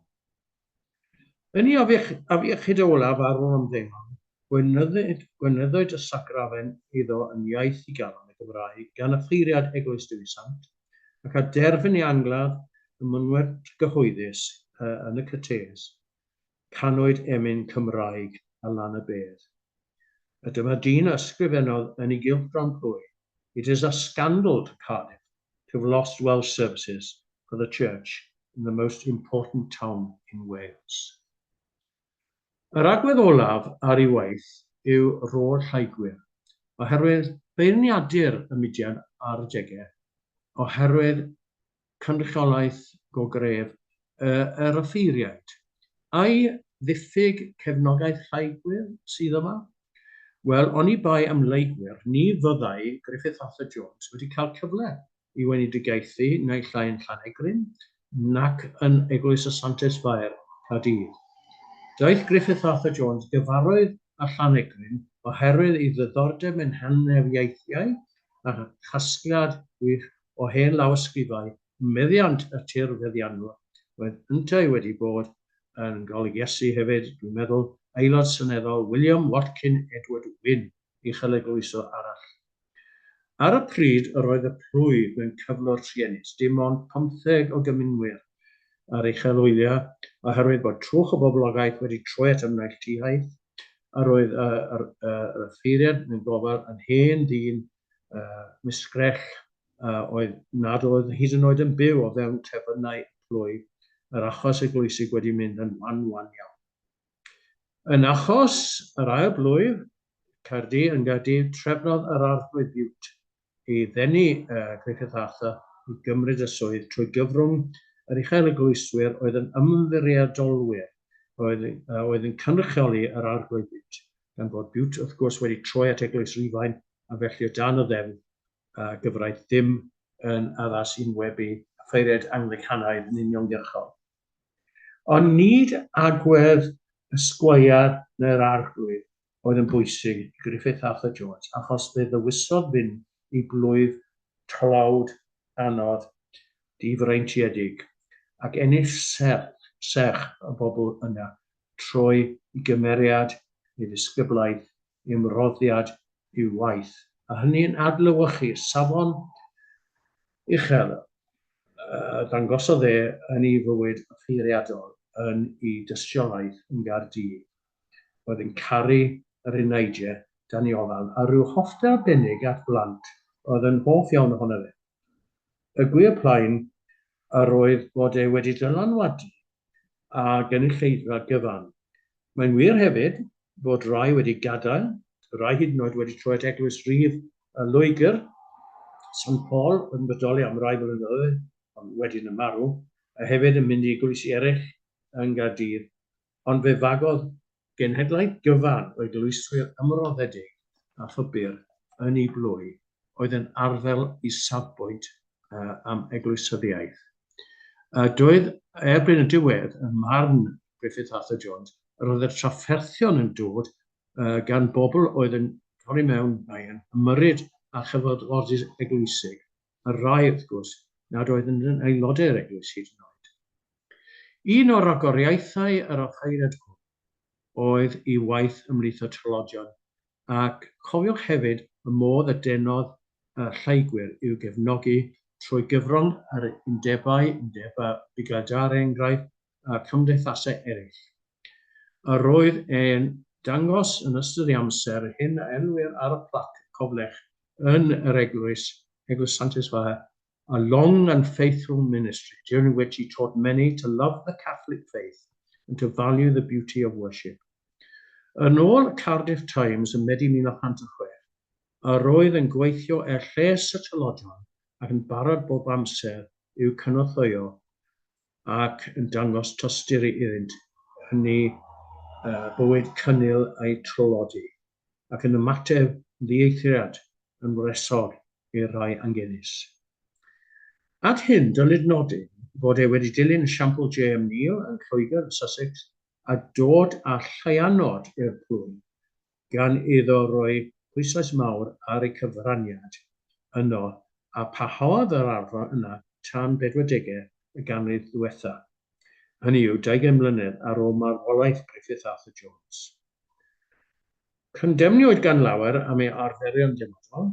Yn ei afiechyd olaf ar ôl ymddeimlad, gwynyddwyd y sacrafen iddo yn iaith i Ganon y Gymraeg gan y ffeiriad Eglwys Dewisant ac a derfyn i angladd y mynwent gyhoeddus yn y cytês, canwyd emyn Cymraeg a lan y bedd. A dyma dyn ysgrifennodd yn ei gylchgrawn plwy, "It is a scandal to Cardiff to have lost Welsh services for the church in the most important town in Wales." Yr agwedd olaf ar ei waith yw rôl Llaigwyr, oherwydd beirniadur y mudiad ar y degau, oherwydd cynrychiolaeth go gref yr offeiriaid. A'i ddiffyg cefnogaeth Llaigwyr sydd yma? Wel, oni bai am Leigwyr, ni fyddai Griffith Arthur Jones wedi cael cyfle i wenedigaethu neu llai yn Llanegrin, nac yn Eglwys y Santes Fair, Caerdydd. Daeth Griffith Arthur Jones gyfarwydd a Llanegrin oherwydd ei ddiddordeb yn henefieithiau a chasgliad gwych o hen lawysgrifau meddiant y tirfeddianwyr, oedd yntau wedi bod yn golygu Iesu hefyd, dwi'n meddwl, aelod seneddol William Watkin Edward Wynne, uchel eglwyswr arall. Ar y pryd, yr oedd y plwyf mewn cyflwr trienus, dim ond 15 o gymunwyr ar uchel wyliau, oherwydd bod trwch o boblogaeth wedi troi at ymneilltuaeth, a roedd y ffeiriad yn gofal yn hen ddyn misgrech oedd nad oedd hyd yn oed yn byw o fewn terfynau plwyf, yr achos eglwysig wedi mynd yn wan iawn. Yn achos yr ail blwyf, Cerdd yn Gaerdydd trefnodd yr arglwydd biwt i ddenu Griffith Arthur i gymryd y swydd trwy gyfrwng yr uchel eglwyswyr oedd yn ymddiriedolwyr oedd yn cynrychioli yr arglwydd biwt, gan bod biwt wrth gwrs wedi troi at eglwys Rhufain a felly o dan y ddefn gyfraith ddim yn addas i'n webu ffeiriad Anglicanaidd yn uniongyrchol. Ond nid agwedd y sgwaiar neu'r arglwydd oedd yn bwysig i Griffith Arthur Jones, achos fe ddywisodd fynd i blwydd tlawd anodd difreintiedig ac ennill serch y bobl yna trwy i gymeriad, i ddisgyblaeth, i ymroddiad, i waith. A hynny'n adlewyrchu safon uchel dangosodd yn ei fywyd ffeiriadol yn ei dystiolaeth yn Gaerdydd. Oedd yn caru yr uneidiau dan ei ofal a rhyw hoffter arbennig at blant oedd yn hoff iawn ohono fe. Y gwir plaen yr oedd bod wedi dylanwadu a gynulleidfa gyfan. Mae'n wir hefyd bod rai wedi gadael, rai hyd yn oed wedi troi at eglwys Rhydd Loegr, St Paul yn bodoli am rai blynyddoedd, ond wedyn yn marw, a hefyd yn mynd i eglwysi eraill yn Gaerdydd, ond fe fagodd genhedlaeth gyfan o eglwyswyr ymroddedig a phybur yn ei blwy oedd yn arddel i safbwynt am eglwysyddiaeth. Doedd erbyn y diwedd yn marn Griffith Arthur Jones, roedd y trafferthion yn dod gan bobl oedd yn torri mewn yn ymyrryd a chyfodordydd eglwysig, a rai wrth gwrs nad oedd yn aelodau'r eglwys hyd yn oed. Un o'r agoriaethau yr offeiriad oedd ei waith ymhlith y trylodion, ac cofiwch hefyd y modd y denodd Lleugwyr i'w gefnogi trwy gyfrwng yr undebau bigladar enghraifft a cymdeithasau eraill. Yr oedd e'n dangos yn ystod ei amser hyn a enwir ar y plac coflech yn yr Eglwys Sanctus-Fair, a long and faithful ministry, during which he taught many to love the Catholic faith and to value the beauty of worship. Yn ôl Cardiff Times ym Medi 1906, yr oedd yn gweithio lles y tylodion ac yn barod bob amser i'w cynorthwyo ac yn dangos tosturi iddynt hynny bywyd cynnil a'i trylodi ac yn ymateb ddieithriad yn resor i'r rhai angenus. At hyn dylid nodyn bod wedi dilyn esiampl J.M. Neil yn Lloegr, Sussex, a dod â lleianod i'r plwm gan iddo roi pwyslais mawr ar ei cyfraniad yno a parhaodd yr arfer yna tan 40au y ganrif ddiwethaf. Hynny yw 20 mlynedd ar ôl marwolaeth Griffith Arthur Jones. Condemniwyd gan lawer am ei arferion demodol,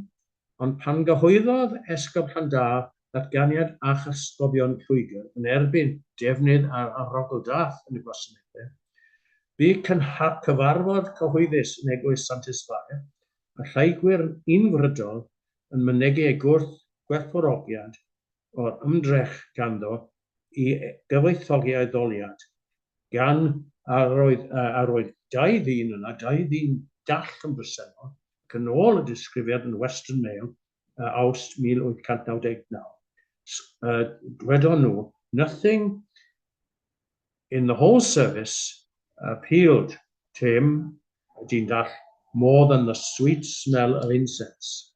ond pan gyhoeddodd Esgob Llandaf ddatganiad a chysgobion Lloegr yn erbyn defnydd ar arogl-dath yn y gwasanaethau, bu cyfarfod cyhoeddus yn Eglwys Sanctus-Fair, a Lleugwyr unfrydol yn mynegu ei gwerthfawrogiad o'r ymdrech ganddo i gyfoethogi ei ddoliad, gan a roedd dau ddyn yna, dau ddyn dall yn bresennol, ac yn ôl y disgrifiad yn Western Mail, Awst 1899. Dwedon nhw, nothing in the whole service appealed to him, dyn dall, more than the sweet smell of incense.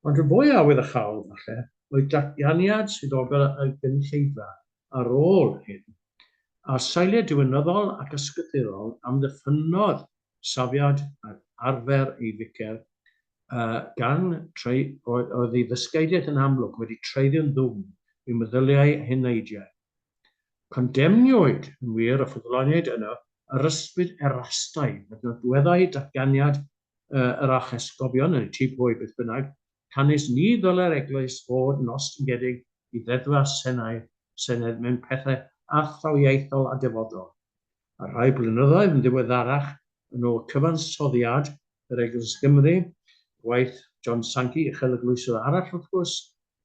Ond y fwy awydd y chawl, falle, oedd datganiad swyddogol y gynulleidfa ar ôl hyn, a seiliau diwynyddol ac ysgythurol am ddiffynnodd safiad arfer ei ficer oedd ei ddysgeidiaeth yn amlwg wedi treiddio'n ddwm i meddyliau heneidiau. Condemniwyd yn wir y ffwddloniaid yno yr ysbryd erastau nad nodweddau datganiad yr achesgobion yn y tŷ bwy beth bynnag, canys ni ddylai'r eglwys fod yn ostyngiedig i ddeddfa Senedd mewn pethau athrawieithol a dyfodol. A rhai blynyddoedd yn ddiweddarach yn ôl cyfansoddiad yr Eglwys Gymru, gwaith John Sankey, uchel eglwyswr arall wrth gwrs,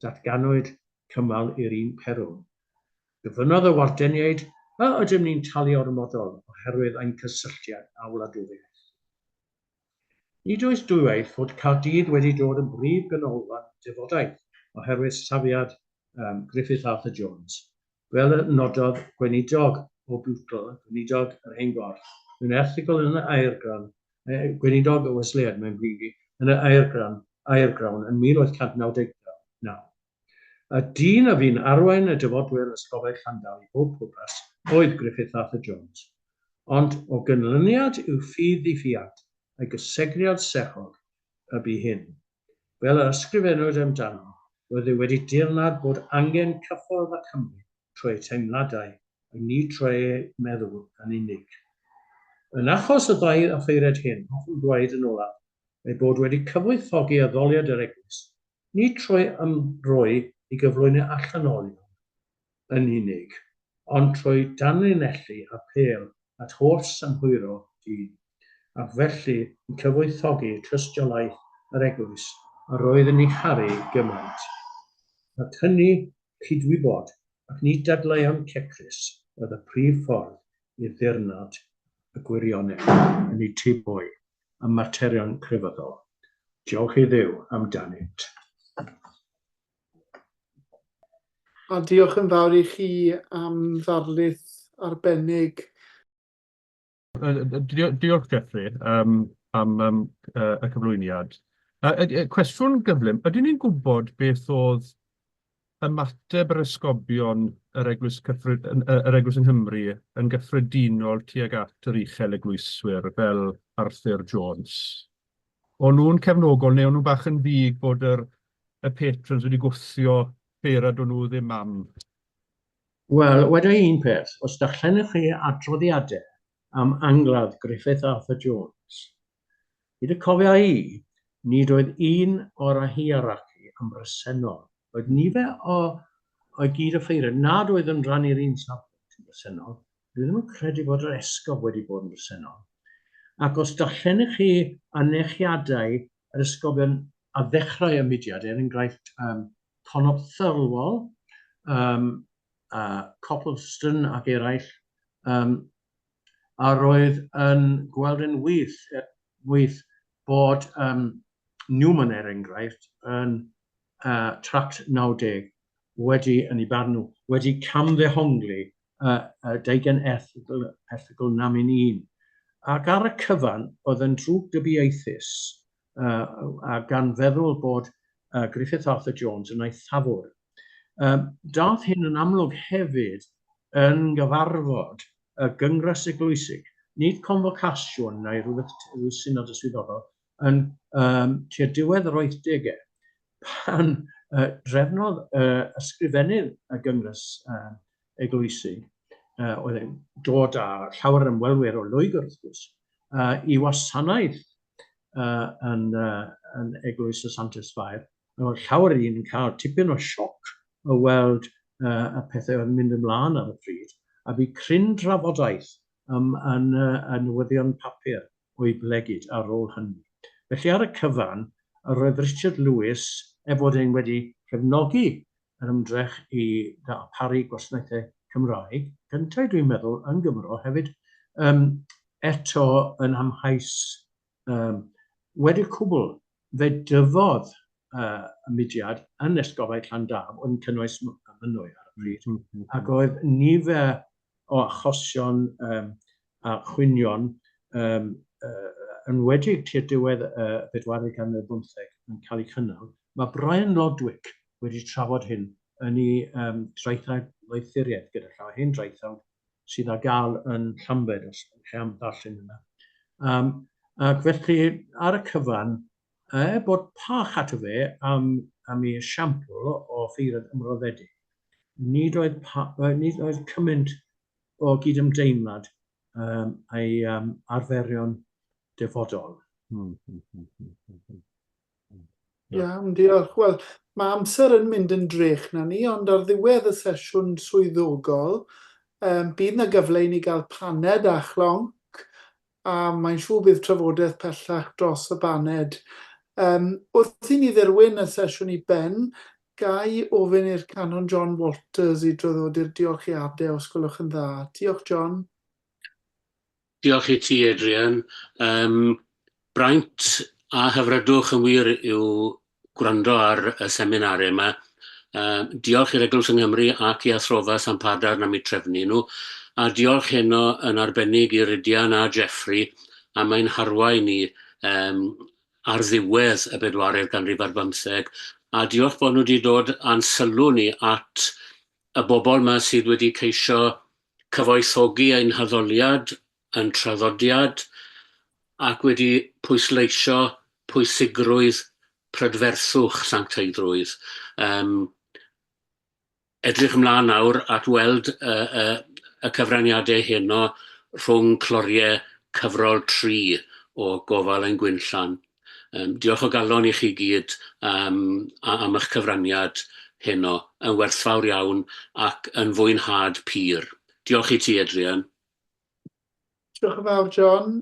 datganwyd cymal i'r un perwn. Gyfynnodd y warteniaid a ydym ni'n talu ormodol oherwydd ein cysylltiad a wladwriaeth. Nid oes dwywaith fod Caerdydd wedi dod yn brif ganolfan dyfodaeth oherwydd safiad Griffith Arthur Jones. Fel y nododd gweinidog o Uchel, gweinidog yr Hen Gorff, yn erthigol yn y airgran, gweinidog o Wesleyad mewn Gwigi, yn y airgrawn yn 1899. Y dyn a fi'n arwain y dyfodwyr ysgofau Llandal i bob pwrpas oedd Griffith Arthur Jones. Ond o gynlyniad yw ffydd i ffiad a'i gysegriad sechog y bu hyn. Fel yr ysgrifennwyd amdano, roedd wedi dirnad bod angen cyffordd â Cymru trwy teimladau a ni trwy meddwl yn unig. Yn achos y ddau affeiriad hyn, hoffwn dweud yn olaf, ei bod wedi cyfoethogi addoliad yr eglwys, ni trwy ymroi i gyflwyno allanolion yn unig, ond trwy danlinellu a pel at holl synhwyro dyn, ac felly yn cyfoethogi tystiolaeth yr eglwys a roedd yn ei charu gymaint. Ac hynny cydwybod ac ni dadleuon cecrys oedd y prif ffordd i'r ddirnad y gwirionedd yn ei tiboi y materion crefyddol. Diolch i Dduw amdanynt. A diolch yn fawr i chi am ddarlith arbennig. Diolch, Jeffrey, am y cyflwyniad. Cwestiwn gyflym, ydyn ni'n gwybod beth oedd ymateb yr esgobion yr Eglwys yng Nghymru yn gyffredinol tuag at yr Uchel Eglwyswr fel Arthur Jones? O'n nhw'n cefnogol neu o'n nhw bach yn ddig bod y patrons wedi gwthio beirad o'n nhw ddim am? Wel, weda un peth, os darllenwch chi adroddiadau am angladd Griffith Arthur Jones, hyd y cofio i, nid oedd un o'r hierarchi am bresennol. Oedd nifer o gyd y ffeiriad, nad oedd yn rhan i'r un safbwynt yn bresennol, dwi ddim yn credu bod yr esgob wedi bod yn bresennol. Ac os darllenwch chi anechiadau yr esgobion a ddechrau y mudiad, enghraifft Conop Thirlwall, Coppleston ac eraill, a roedd yn gweld yn wyth bod Newman enghraifft yn tract 90 wedi, yn ei barn nhw, wedi camddehongli deugen erthygl namin 1. Ac ar y cyfan, oedd yn drwg dybiaethus gan feddwl bod Griffith Arthur Jones yn eithafwr. Daeth hyn yn amlwg hefyd yn gyfarfod y Gyngres Eglwysig, nid convocasiwn neu rhyw synod yswyddogol, yn tua diwedd yr 80au, pan drefnodd ysgrifennydd y Gyngres Eglwysig, oedd e'n dod â llawer ymwelwyr o Loegr wrth gwrs, i wasanaeth yn Eglwys y Santes Fair. Oedd llawer un yn cael tipyn o sioc o weld y pethau yn mynd ymlaen ar y pryd, a bu cryn drafodaeth yn newyddion papur o'i blegyd ar ôl hynny. Felly ar y cyfan, roedd Richard Lewis, bod e'n wedi cefnogi yr ymdrech i ddarparu gwasanaethau Cymraeg, gyntaf dwi'n meddwl yn Gymro hefyd, eto yn amhais wedi cwbl, fe dyfodd y mudiad yn esgofau Llandaf yn cynnwys mynwy ar y bryd, ac oedd nifer o achosion a chwynion yn wedi tua diwedd y 40 yn cael eu cynnal. Mae Brian Lodwick wedi trafod hyn yn ei draethawd leithuriaeth gyda llawer hyn draethawd sydd â gael yn Llambed, os chi am ddarllen yna. Ac felly ar y cyfan, bod pach ato fe am ei esiampl o ffeiriad ymroddedig, nid oedd cymaint o gydymdeimlad ei arferion dyfodol. Iawn, diolch. Wel, mae amser yn mynd yn drech na ni, ond ar ddiwedd y sesiwn swyddogol, bydd na gyfle i ni gael paned a chlonc, a mae'n siŵr bydd trafodaeth pellach dros y baned. Wrth i ni dderwyn y sesiwn i ben, gai ofyn i'r Canon John Walters i droddod i'r diolchiadau os gwelwch yn dda. Diolch, John. Diolch i ti, Adrian. braint a hyfrydwch yn wir i'w gwrando ar y seminarau yma. Diolch i'r Eglwys yng Nghymru ac i Athrofa San Padar am eu trefnu nhw, a diolch heno yn arbennig i Rhidian a Jeffrey am ein harwain ni ar ddiwedd y bedwaredd ganrif ar 15, a diolch bod nhw wedi dod a'n sylw ni at y bobl yma sydd wedi ceisio cyfoethogi ein haddoliad yn traddodiad ac wedi pwysleisio pwysigrwydd prydferthwch sancteiddrwydd. Edrych ymlaen nawr at weld y cyfraniadau heno rhwng cloriau cyfrol 3 o Gofal ein Gwynllan. Diolch o galon i chi gyd am eich cyfraniad heno, yn werthfawr iawn ac yn fwynhad pur. Diolch i ti, Adrian. Diolch yn fawr, John.